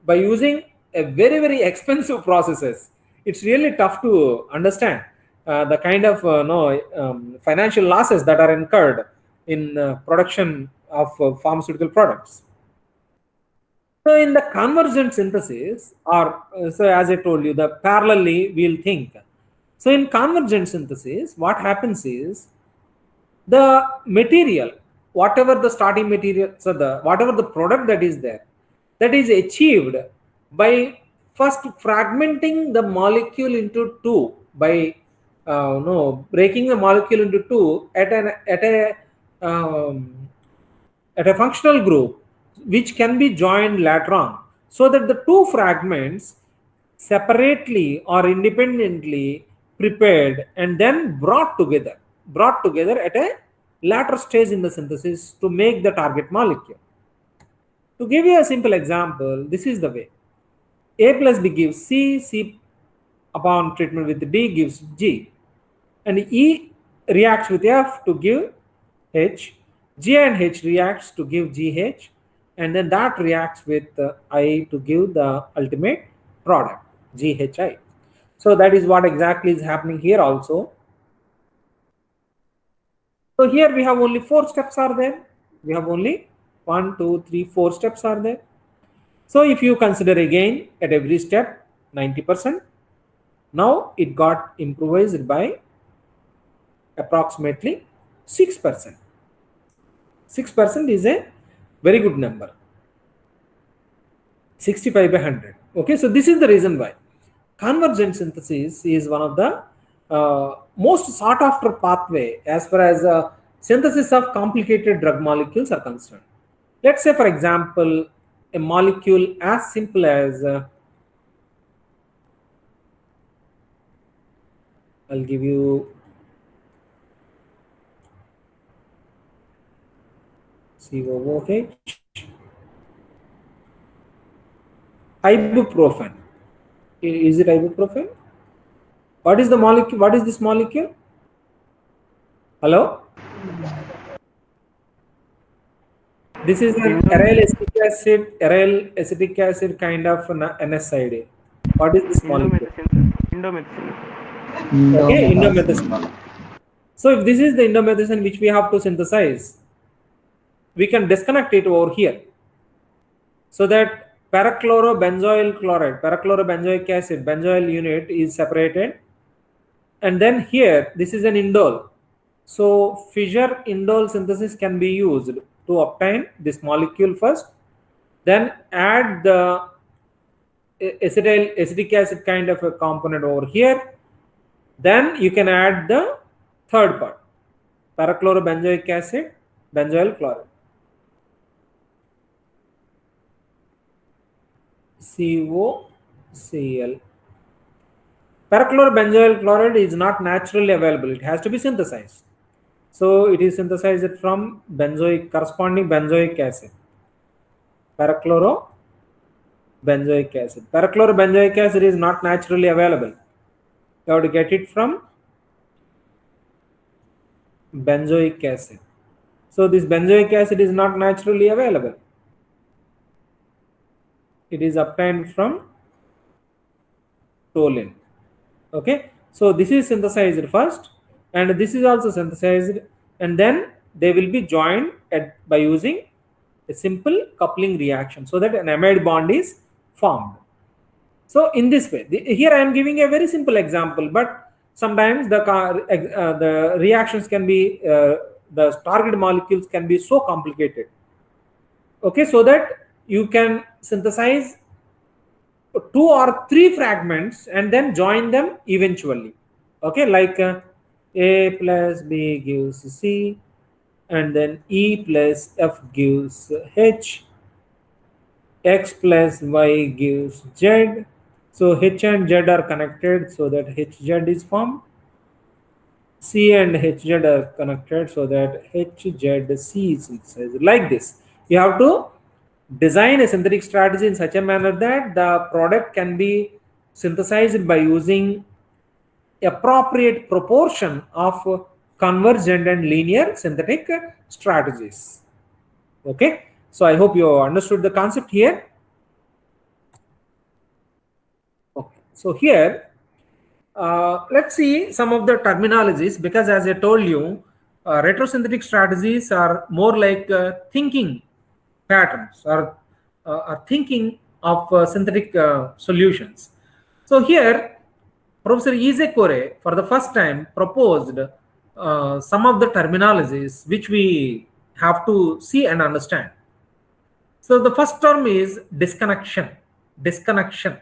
by using a very expensive processes. It's really tough to understand the kind of financial losses that are incurred in production of pharmaceutical products. So in the convergent synthesis, or so as I told you, the parallelly we'll think. So in convergent synthesis, what happens is the material, whatever the starting material, so the whatever the product that is there, that is achieved by first fragmenting the molecule into two by no breaking the molecule into two at a functional group which can be joined later on, so that the two fragments separately or independently prepared and then brought together at a later stage in the synthesis to make the target molecule. To give you a simple example, this is the way. A plus B gives C, C upon treatment with D gives G, and E reacts with F to give H, G and H reacts to give GH, and then that reacts with I to give the ultimate product, GHI. So that is what exactly is happening here also. So here we have only 4 steps are there. We have only 1, 2, 3, 4 steps are there. So if you consider again at every step 90%, now it got improvised by approximately 6%. 6% is a very good number. 65 by 100. Okay, so this is the reason why convergent synthesis is one of the most sought after pathway as far as synthesis of complicated drug molecules are concerned. Let's say, for example, a molecule as simple as I'll give you COOH, ibuprofen. Is it ibuprofen? What is the molecule? What is this molecule? Hello? This is an aryl acetic acid kind of an NSAID. What is this molecule? Indomethacin. Okay, indomethacin. So if this is the indomethacin which we have to synthesize, we can disconnect it over here. So that parachlorobenzoyl chloride, parachlorobenzoic acid, benzoyl unit is separated. And then here, this is an indole. So Fischer indole synthesis can be used to obtain this molecule first, then add the acetic acid kind of a component over here. Then you can add the third part, parachlorobenzoic acid, benzoyl chloride. COCl. Parachlorobenzoyl chloride is not naturally available. It has to be synthesized. So it is synthesized from corresponding benzoic acid. Parachlorobenzoic acid. Parachlorobenzoic acid is not naturally available. You have to get it from benzoic acid. So this benzoic acid is not naturally available. It is obtained from toluene. Okay, so this is synthesized first, and this is also synthesized, and then they will be joined by using a simple coupling reaction, so that an amide bond is formed. So in this way, here I am giving a very simple example, but sometimes the reactions can be the target molecules can be so complicated. Okay, so that you can synthesize 2 or 3 fragments and then join them eventually. Okay, like A plus B gives C, and then E plus F gives H, X plus Y gives Z. So H and Z are connected so that HZ is formed. C and HZ are connected so that HZC is synthesized. Like this, you have to design a synthetic strategy in such a manner that the product can be synthesized by using appropriate proportion of convergent and linear synthetic strategies. Okay, so I hope you understood the concept here. Okay, so here let's see some of the terminologies, because as I told you, retrosynthetic strategies are more like thinking patterns, or are thinking of synthetic solutions. So here, Professor Izekore for the first time proposed some of the terminologies which we have to see and understand. So the first term is disconnection. Disconnection.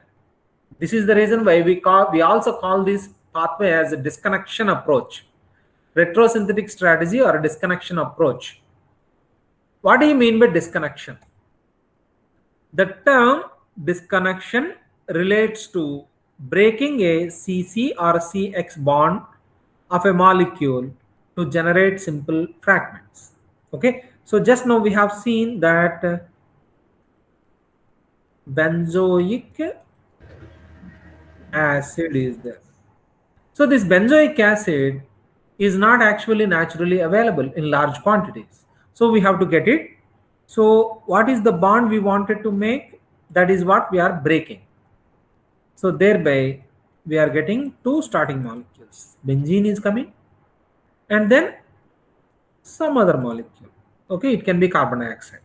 This is the reason why we also call this pathway as a disconnection approach, retrosynthetic strategy or a disconnection approach. What do you mean by disconnection? The term disconnection relates to breaking a CC or CX bond of a molecule to generate simple fragments. Okay, so just now we have seen that benzoic acid is there. So this benzoic acid is not actually naturally available in large quantities. So we have to get it. So what is the bond we wanted to make? That is what we are breaking. So thereby we are getting 2 starting molecules. Benzene is coming and then some other molecule. Okay, it can be carbon dioxide.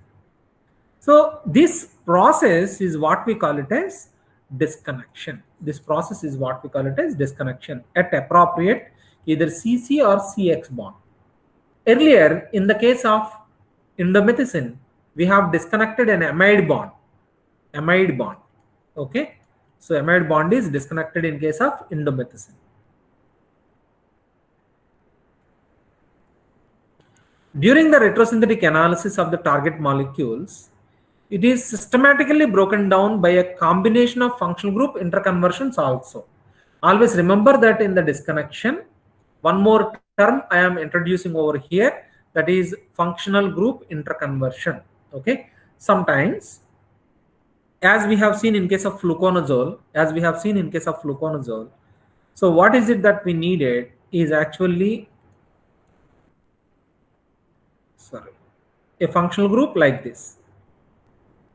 So this process is what we call it as disconnection. This process is what we call it as disconnection at appropriate either CC or CX bond. Earlier, in the case of indomethacin, we have disconnected an amide bond. Amide bond. Okay, so amide bond is disconnected in case of indomethacin. During the retrosynthetic analysis of the target molecules, it is systematically broken down by a combination of functional group interconversions also. Always remember that in the disconnection, one more term I am introducing over here, that is functional group interconversion. Okay, sometimes, as we have seen in case of fluconazole, so what is it that we needed is actually, a functional group like this.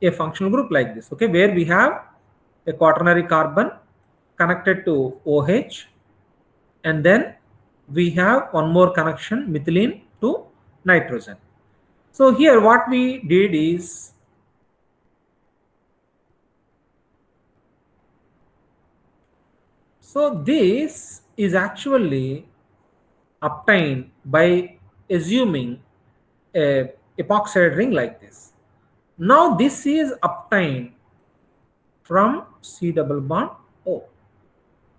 Okay, where we have a quaternary carbon connected to OH, and then we have one more connection, methylene to nitrogen. So here what we did is, so this is actually obtained by assuming a epoxide ring like this. Now this is obtained from C double bond O.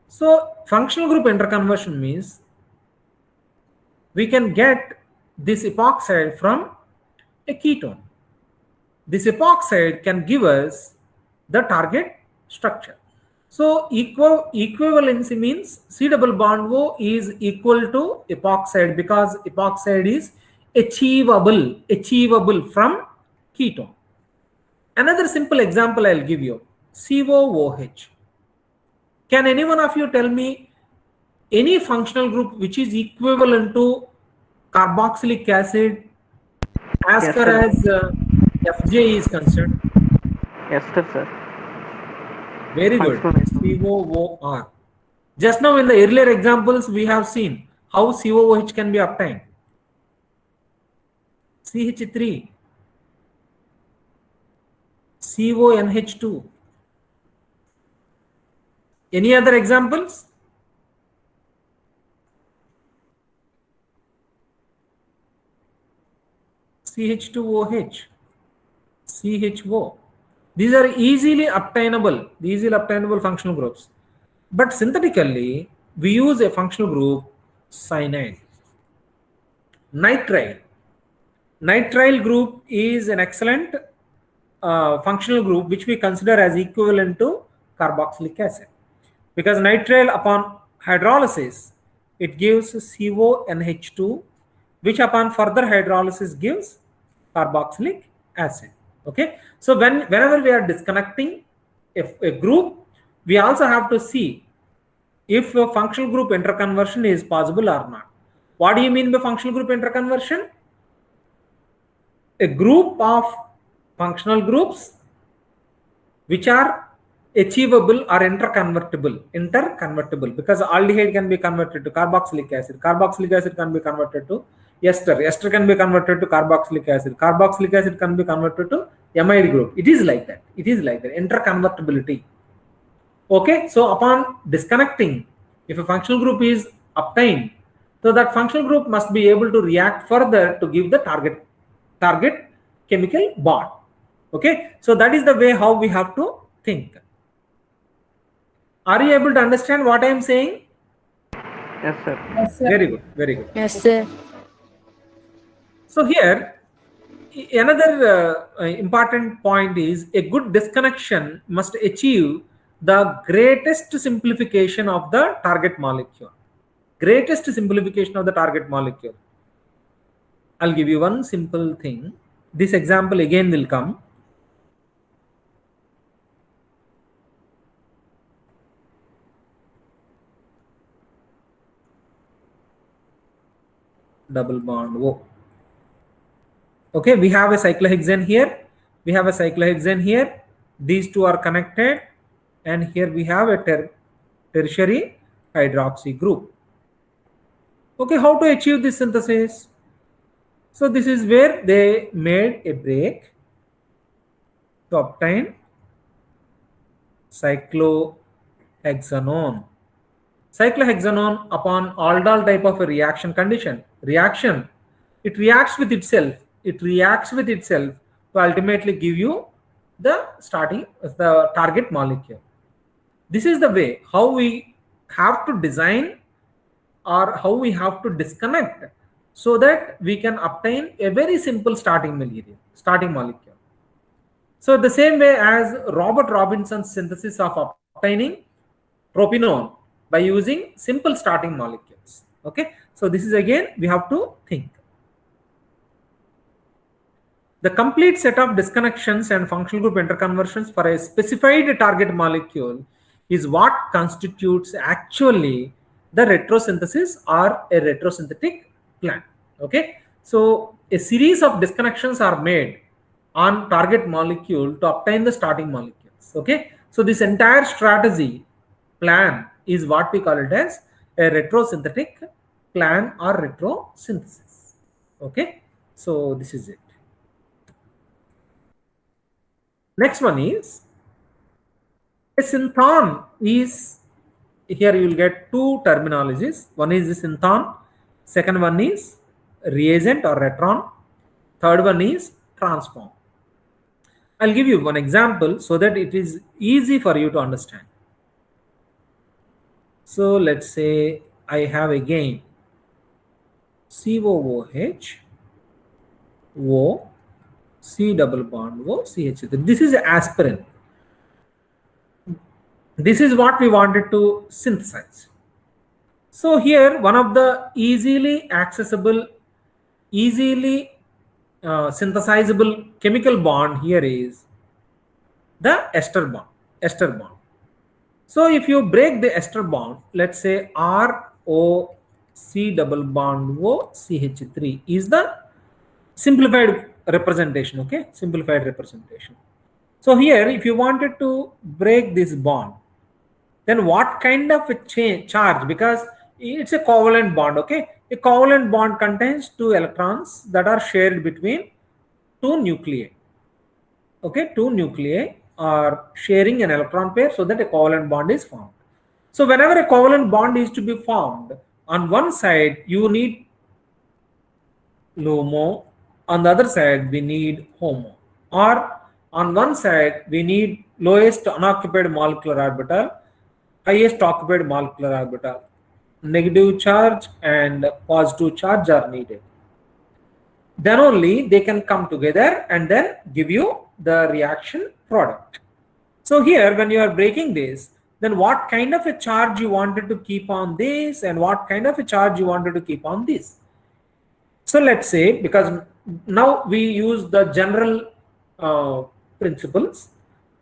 So functional group interconversion means we can get this epoxide from a ketone. This epoxide can give us the target structure. So equivalency means C double bond O is equal to epoxide, because epoxide is achievable from ketone. Another simple example I'll give you, COOH. Can any one of you tell me any functional group which is equivalent to carboxylic acid as Yes, far sir. as FJ is concerned? Ester, sir. Very good. Functional COOR. Just now in the earlier examples we have seen how COOH can be obtained. CH3, CONH2. Any other examples? CH2OH, CHO. These are easily obtainable functional groups. But synthetically, we use a functional group cyanide. Nitrile. Nitrile group is an excellent functional group which we consider as equivalent to carboxylic acid, because nitrile upon hydrolysis it gives CONH2, which upon further hydrolysis gives carboxylic acid. Okay, so whenever we are disconnecting a group, we also have to see if a functional group interconversion is possible or not. What do you mean by functional group interconversion? A group of functional groups which are achievable or interconvertible, because aldehyde can be converted to carboxylic acid can be converted to ester can be converted to carboxylic acid can be converted to amide group. It is like that, interconvertibility. Okay, so upon disconnecting, if a functional group is obtained, so that functional group must be able to react further to give the target chemical bond. Okay, so that is the way how we have to think. Are you able to understand what I am saying? Yes, sir. Yes, sir. Very good, very good. Yes, sir. So here, another important point is a good disconnection must achieve the greatest simplification of the target molecule. Greatest simplification of the target molecule. I'll give you one simple thing. This example again will come. Double bond O. Okay, we have a cyclohexane here. We have a cyclohexane here. These two are connected, and here we have a tertiary hydroxy group. Okay, how to achieve this synthesis? So this is where they made a break to obtain cyclohexanone. Cyclohexanone upon aldol type of a reaction condition. It reacts with itself. To ultimately give you the target molecule. This is the way how we have to design or how we have to disconnect so that we can obtain a very simple starting molecule. So the same way as Robert Robinson's synthesis of obtaining propanone by using simple starting molecules. Okay, so this is again we have to think. The complete set of disconnections and functional group interconversions for a specified target molecule is what constitutes actually the retrosynthesis or a retrosynthetic plant. Okay, so a series of disconnections are made on target molecule to obtain the starting molecules. Okay, so this entire strategy plan is what we call it as a retrosynthetic plan or retrosynthesis. Okay, so this is it. Next one is a synthon is, here you will get two terminologies. One is the synthon, second one is reagent or retron, third one is transform. I'll give you one example so that it is easy for you to understand. So let's say I have again COOH, O, C double bond O, CH3. This is aspirin. This is what we wanted to synthesize. So here one of the easily accessible, easily synthesizable chemical bond here is the ester bond. So if you break the ester bond, let's say RO C double bond O CH3 is the simplified representation. Okay, simplified representation. So here if you wanted to break this bond, then what kind of a charge, because it's a covalent bond. Okay, a covalent bond contains two electrons that are shared between two nuclei. Okay, two nuclei are sharing an electron pair so that a covalent bond is formed. So whenever a covalent bond is to be formed, on one side you need LUMO On the other side, we need HOMO. Or on one side, we need lowest unoccupied molecular orbital, highest occupied molecular orbital. Negative charge and positive charge are needed. Then only they can come together and then give you the reaction product. So here, when you are breaking this, then what kind of a charge you wanted to keep on this and what kind of a charge you wanted to keep on this. So let's say, because now we use the general principles,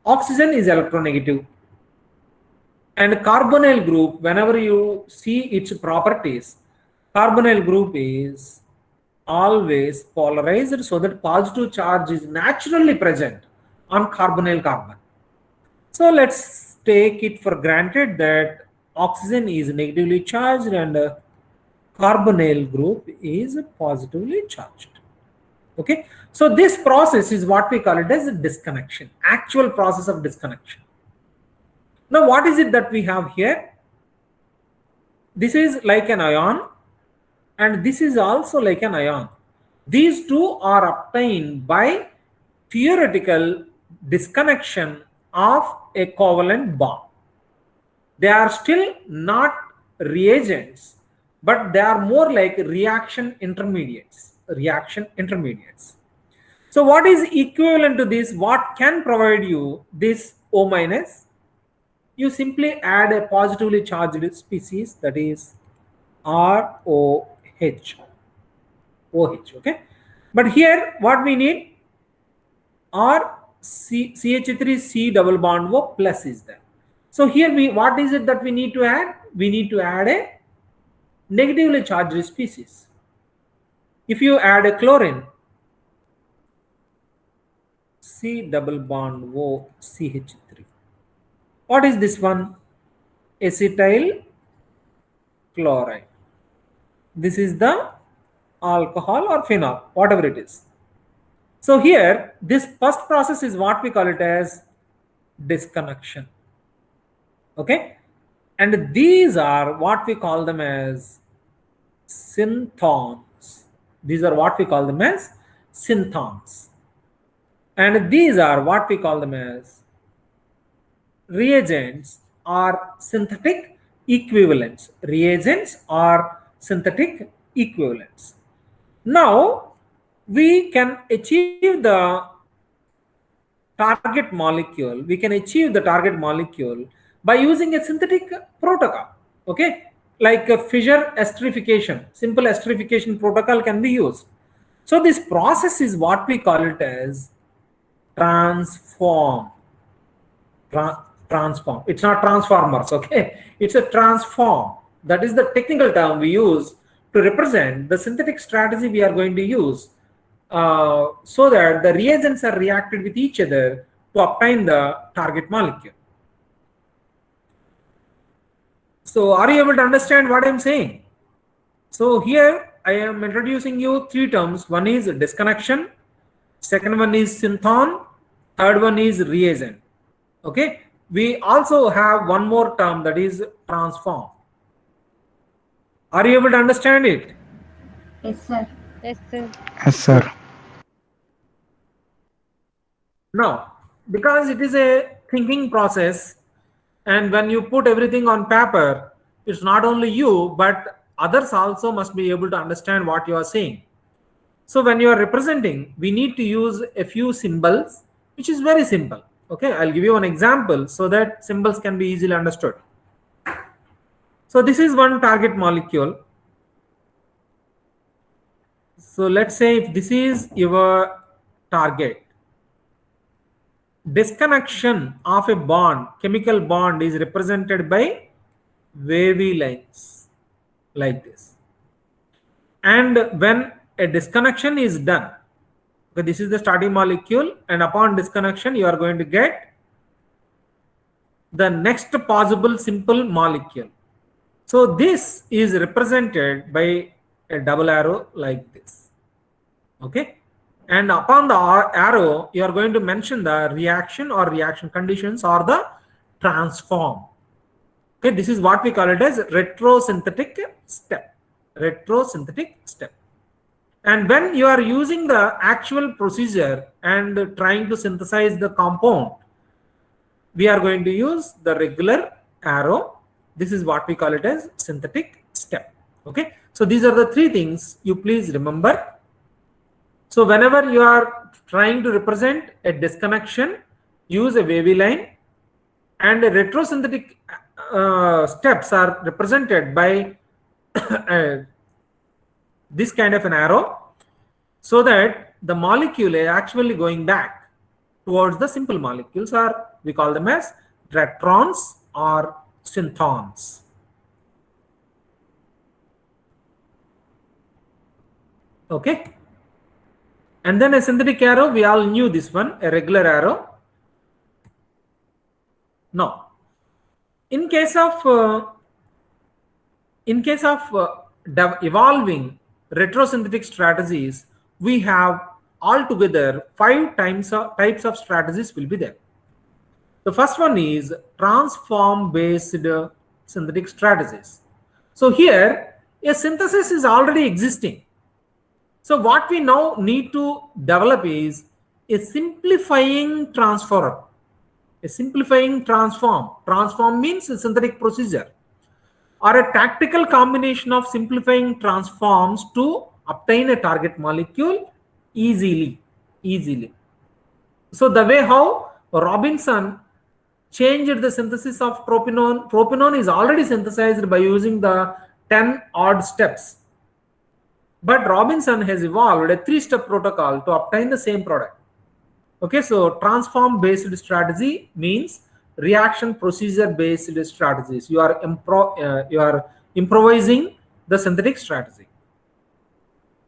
oxygen is electronegative. And carbonyl group, whenever you see its properties, carbonyl group is always polarized so that positive charge is naturally present on carbonyl carbon. So let's take it for granted that oxygen is negatively charged and carbonyl group is positively charged. Okay, so this process is what we call it as a disconnection, actual process of disconnection. Now, what is it that we have here? This is like an ion, and this is also like an ion. These two are obtained by theoretical disconnection of a covalent bond. They are still not reagents, but they are more like reaction intermediates. So what is equivalent to this? What can provide you this O minus? You simply add a positively charged species, that is ROH. Okay, but here what we need are CH3C double bond O plus is there. So here what is it that we need to add? We need to add a negatively charged species. If you add a chlorine, C double bond O CH3. What is this one? Acetyl chloride. This is the alcohol or phenol, whatever it is. So here, this first process is what we call it as disconnection. Okay, and these are what we call them as synthons. These are what we call them as synthons. And these are what we call them as reagents or synthetic equivalents. Reagents or synthetic equivalents. Now, we can achieve the target molecule. We can achieve the target molecule by using a synthetic protocol. Okay, like a Fischer esterification, simple esterification protocol can be used. So this process is what we call it as transform. Transform. It's not transformers. Okay, it's a transform. That is the technical term we use to represent the synthetic strategy we are going to use, so that the reagents are reacted with each other to obtain the target molecule. So are you able to understand what I'm saying? So here I am introducing you three terms. One is disconnection, second one is synthon, third one is reagent. Okay, we also have one more term, that is transform. Are you able to understand it? Yes, sir. Yes, sir. Yes, sir. Now, because it is a thinking process, and when you put everything on paper, it's not only you, but others also must be able to understand what you are saying. So when you are representing, we need to use a few symbols, which is very simple. Okay, I'll give you an example so that symbols can be easily understood. So this is one target molecule. So let's say if this is your target, disconnection of a bond, chemical bond, is represented by wavy lines like this. And when a disconnection is done, okay, this is the starting molecule, and upon disconnection you are going to get the next possible simple molecule. So this is represented by a double arrow like this. Okay, and upon the arrow you are going to mention the reaction or reaction conditions or the transform. Okay, this is what we call it as retrosynthetic step. Retrosynthetic step. And when you are using the actual procedure and trying to synthesize the compound, we are going to use the regular arrow. This is what we call it as synthetic step. Okay, so these are the three things you please remember. So whenever you are trying to represent a disconnection, use a wavy line, and retrosynthetic steps are represented by this kind of an arrow, so that the molecule is actually going back towards the simple molecules, or we call them as retrons or synthons. Okay, and then a synthetic arrow, we all knew this one, a regular arrow. Now, in case of evolving retrosynthetic strategies, we have altogether 5 types of strategies will be there. The first one is transform based synthetic strategies. So here a synthesis is already existing. So what we now need to develop is a simplifying transform. A simplifying transform. Transform means a synthetic procedure, or a tactical combination of simplifying transforms to obtain a target molecule easily. So the way how Robinson changed the synthesis of propanone is already synthesized by using the 10 odd steps. But Robinson has evolved a 3-step protocol to obtain the same product. Okay, so transform based strategy means reaction procedure based strategies. You are improvising the synthetic strategy.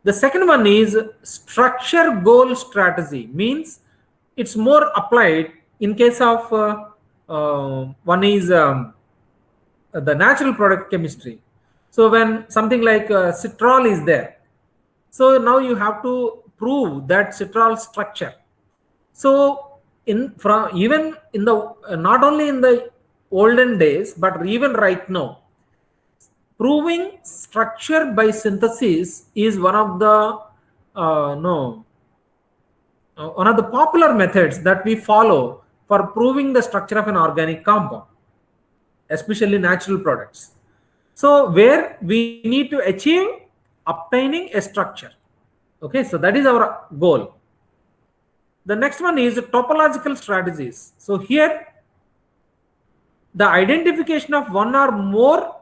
The second one is structure goal strategy, means it's more applied in case of one is the natural product chemistry. So when something like citral is there, so now you have to prove that citral structure. So even in the not only in the olden days, but even right now, proving structure by synthesis is one of the popular methods that we follow for proving the structure of an organic compound, especially natural products. So where we need to achieve obtaining a structure. Okay, so that is our goal. The next one is topological strategies. So here the identification of one or more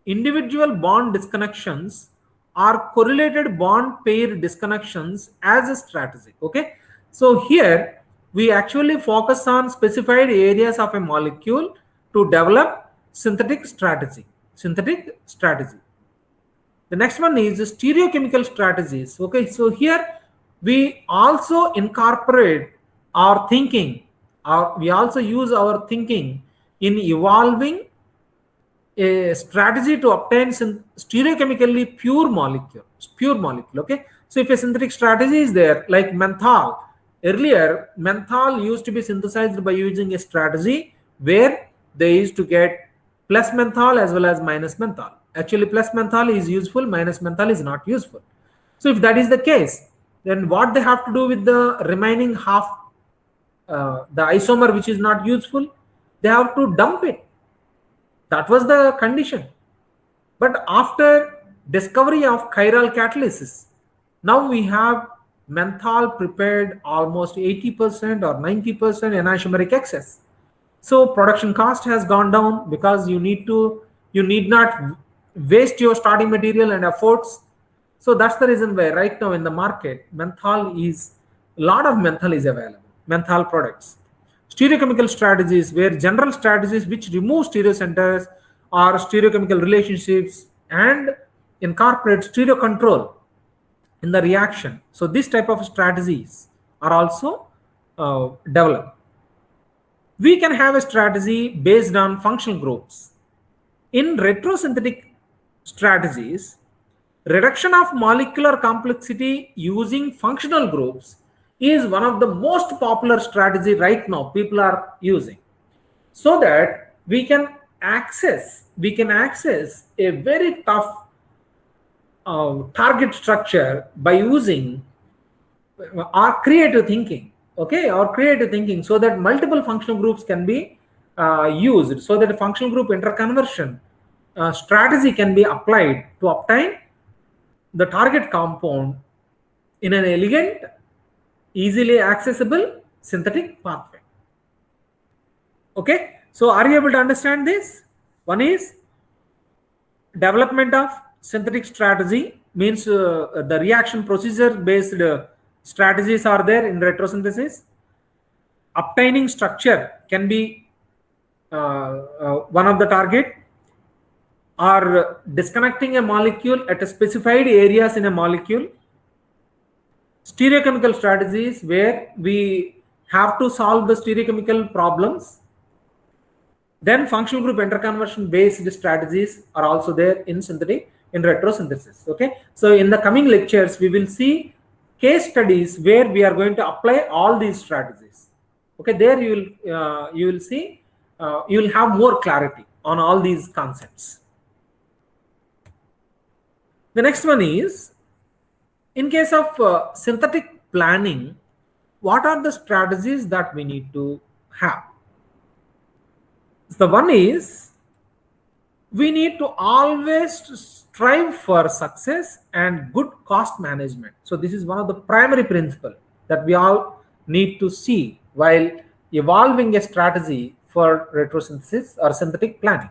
individual bond disconnections or correlated bond pair disconnections as a strategy. Okay, so here we actually focus on specified areas of a molecule to develop synthetic strategy. The next one is stereochemical strategies. Okay, so here we also incorporate our thinking, we also use our thinking in evolving a strategy to obtain stereochemically pure molecule. Okay, so if a synthetic strategy is there, like menthol, earlier menthol used to be synthesized by using a strategy where they used to get plus menthol as well as minus menthol. Actually, plus menthol is useful, minus menthol is not useful. So if that is the case, then what they have to do with the remaining half, the isomer which is not useful, they have to dump it. That was the condition. But after discovery of chiral catalysis, now we have menthol prepared almost 80% or 90% enantiomeric excess. So production cost has gone down because you need not waste your starting material and efforts. So that's the reason why right now in the market, a lot of menthol is available, menthol products. Stereochemical strategies, where general strategies which remove stereocenters or stereochemical relationships and incorporate stereo control in the reaction. So this type of strategies are also developed. We can have a strategy based on functional groups. In retrosynthetic strategies, reduction of molecular complexity using functional groups is one of the most popular strategy right now people are using, so that we can access a very tough target structure by using our creative thinking, okay, or creative thinking, so that multiple functional groups can be used, so that a functional group interconversion strategy can be applied to obtain the target compound in an elegant, easily accessible synthetic pathway. Okay, so are you able to understand this? One is development of synthetic strategy, means the reaction procedure based strategies are there in retrosynthesis. Obtaining structure can be one of the target, or disconnecting a molecule at a specified areas in a molecule. Stereochemical strategies, where we have to solve the stereochemical problems. Then functional group interconversion based strategies are also there in retrosynthesis. Okay, so in the coming lectures we will see case studies where we are going to apply all these strategies. Okay, there you will see you will have more clarity on all these concepts. The next one is, in case of synthetic planning, what are the strategies that we need to have? The one is, we need to always strive for success and good cost management. So this is one of the primary principles that we all need to see while evolving a strategy for retrosynthesis or synthetic planning.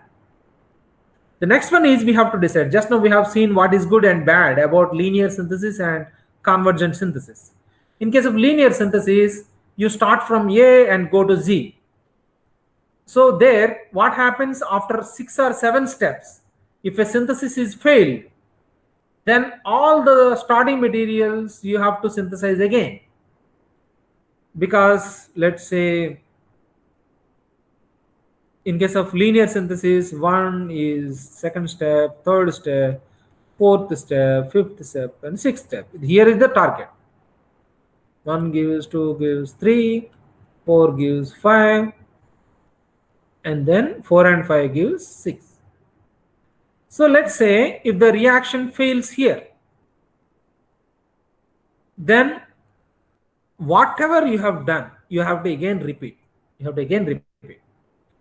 The next one is, we have to decide. Just now we have seen what is good and bad about linear synthesis and convergent synthesis. In case of linear synthesis, you start from A and go to Z. So there, what happens after 6 or 7 steps? If a synthesis is failed, then all the starting materials you have to synthesize again. Because let's say, in case of linear synthesis, 1 is second step, third step, fourth step, fifth step, and sixth step. Here is the target. 1 gives, 2 gives 3, 4 gives 5, and then 4 and 5 gives 6. So let's say if the reaction fails here, then whatever you have done, you have to again repeat.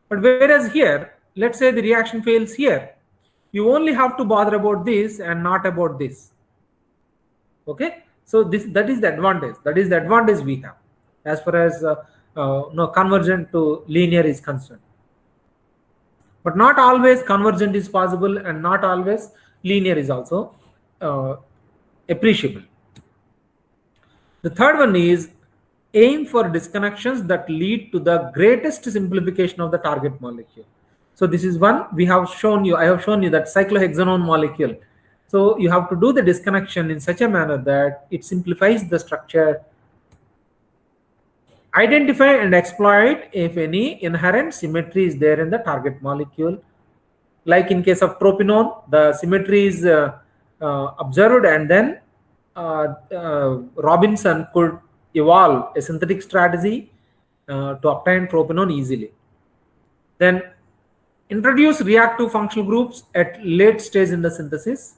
But whereas here, let's say the reaction fails here, you only have to bother about this and not about this. Okay, so that is the advantage. That is the advantage we have as far as convergent to linear is concerned. But not always convergent is possible, and not always linear is also appreciable. The third one is, aim for disconnections that lead to the greatest simplification of the target molecule. So this is one we have shown you. I have shown you that cyclohexanone molecule. So you have to do the disconnection in such a manner that it simplifies the structure. Identify and exploit if any inherent symmetry is there in the target molecule. Like in case of propanone, the symmetry is observed, and then Robinson could evolve a synthetic strategy to obtain propanone easily. Then introduce reactive functional groups at late stage in the synthesis.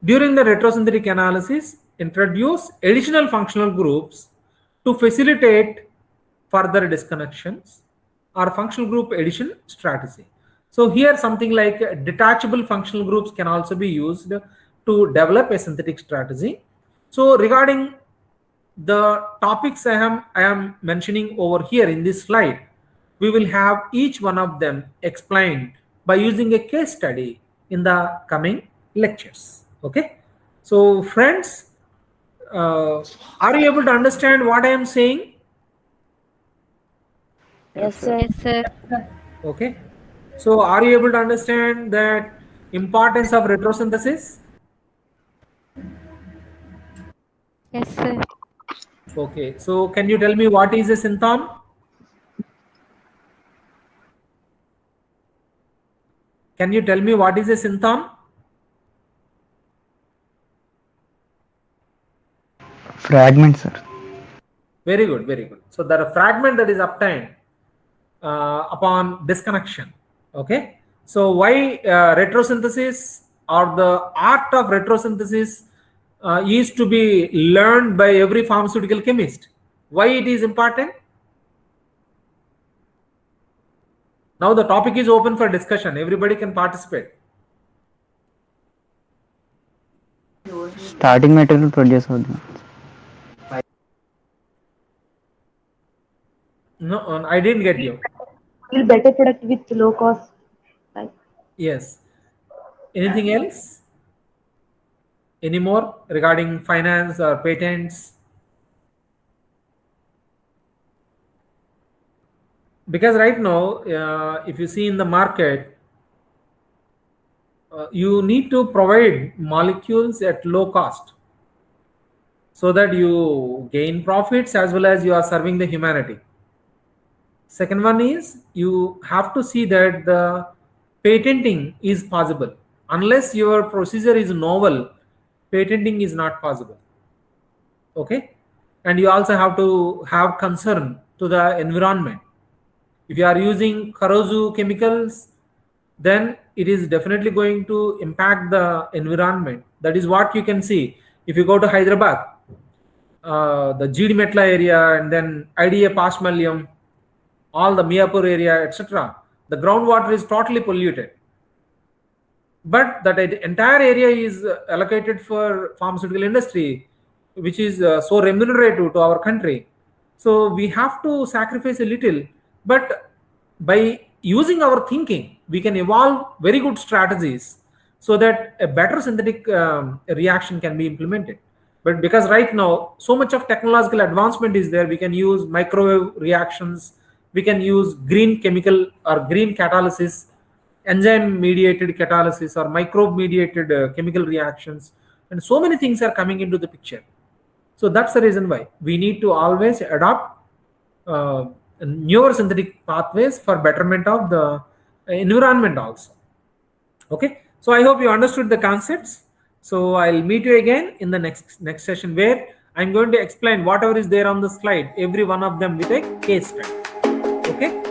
During the retrosynthetic analysis, introduce additional functional groups to facilitate further disconnections, or functional group addition strategy. So here something like detachable functional groups can also be used to develop a synthetic strategy. So regarding the topics I am mentioning over here in this slide, we will have each one of them explained by using a case study in the coming lectures. Okay, so friends, are you able to understand what I am saying? Yes, sir. Yes, sir. Okay, so are you able to understand that importance of retrosynthesis? Yes, sir. Okay, so can you tell me what is a synthon? Can you tell me what is a synthon? Fragment, sir. Very good, very good. So there are fragment that is obtained upon disconnection. Okay, so why retrosynthesis or the art of retrosynthesis is to be learned by every pharmaceutical chemist. Why it is important? Now the topic is open for discussion. Everybody can participate. Starting material produce అవుతుంది. No, I didn't get you. Feel better product with low cost. Like, Yes. Anything else? Any more regarding finance or patents? Because right now, if you see in the market, you need to provide molecules at low cost so that you gain profits as well as you are serving the humanity. Second one is you have to see that the patenting is possible. Unless your procedure is novel, patenting is not possible. Okay, and you also have to have concern to the environment. If you are using corrosive chemicals, then it is definitely going to impact the environment. That is what you can see if you go to Hyderabad, the GD Metla area, and then IDA Pasmalium, all the Miapur area, etc. The groundwater is totally polluted. But that entire area is allocated for pharmaceutical industry, which is so remunerative to our country. So we have to sacrifice a little, but by using our thinking, we can evolve very good strategies so that a better synthetic reaction can be implemented. But because right now so much of technological advancement is there, we can use microwave reactions, we can use green chemical or green catalysis, enzyme mediated catalysis, or microbe mediated chemical reactions, and so many things are coming into the picture. So that's the reason why we need to always adopt newer synthetic pathways for betterment of the environment also. Okay, so I hope you understood the concepts. So I'll meet you again in the next session, where I'm going to explain whatever is there on the slide, every one of them with a case study. Okay.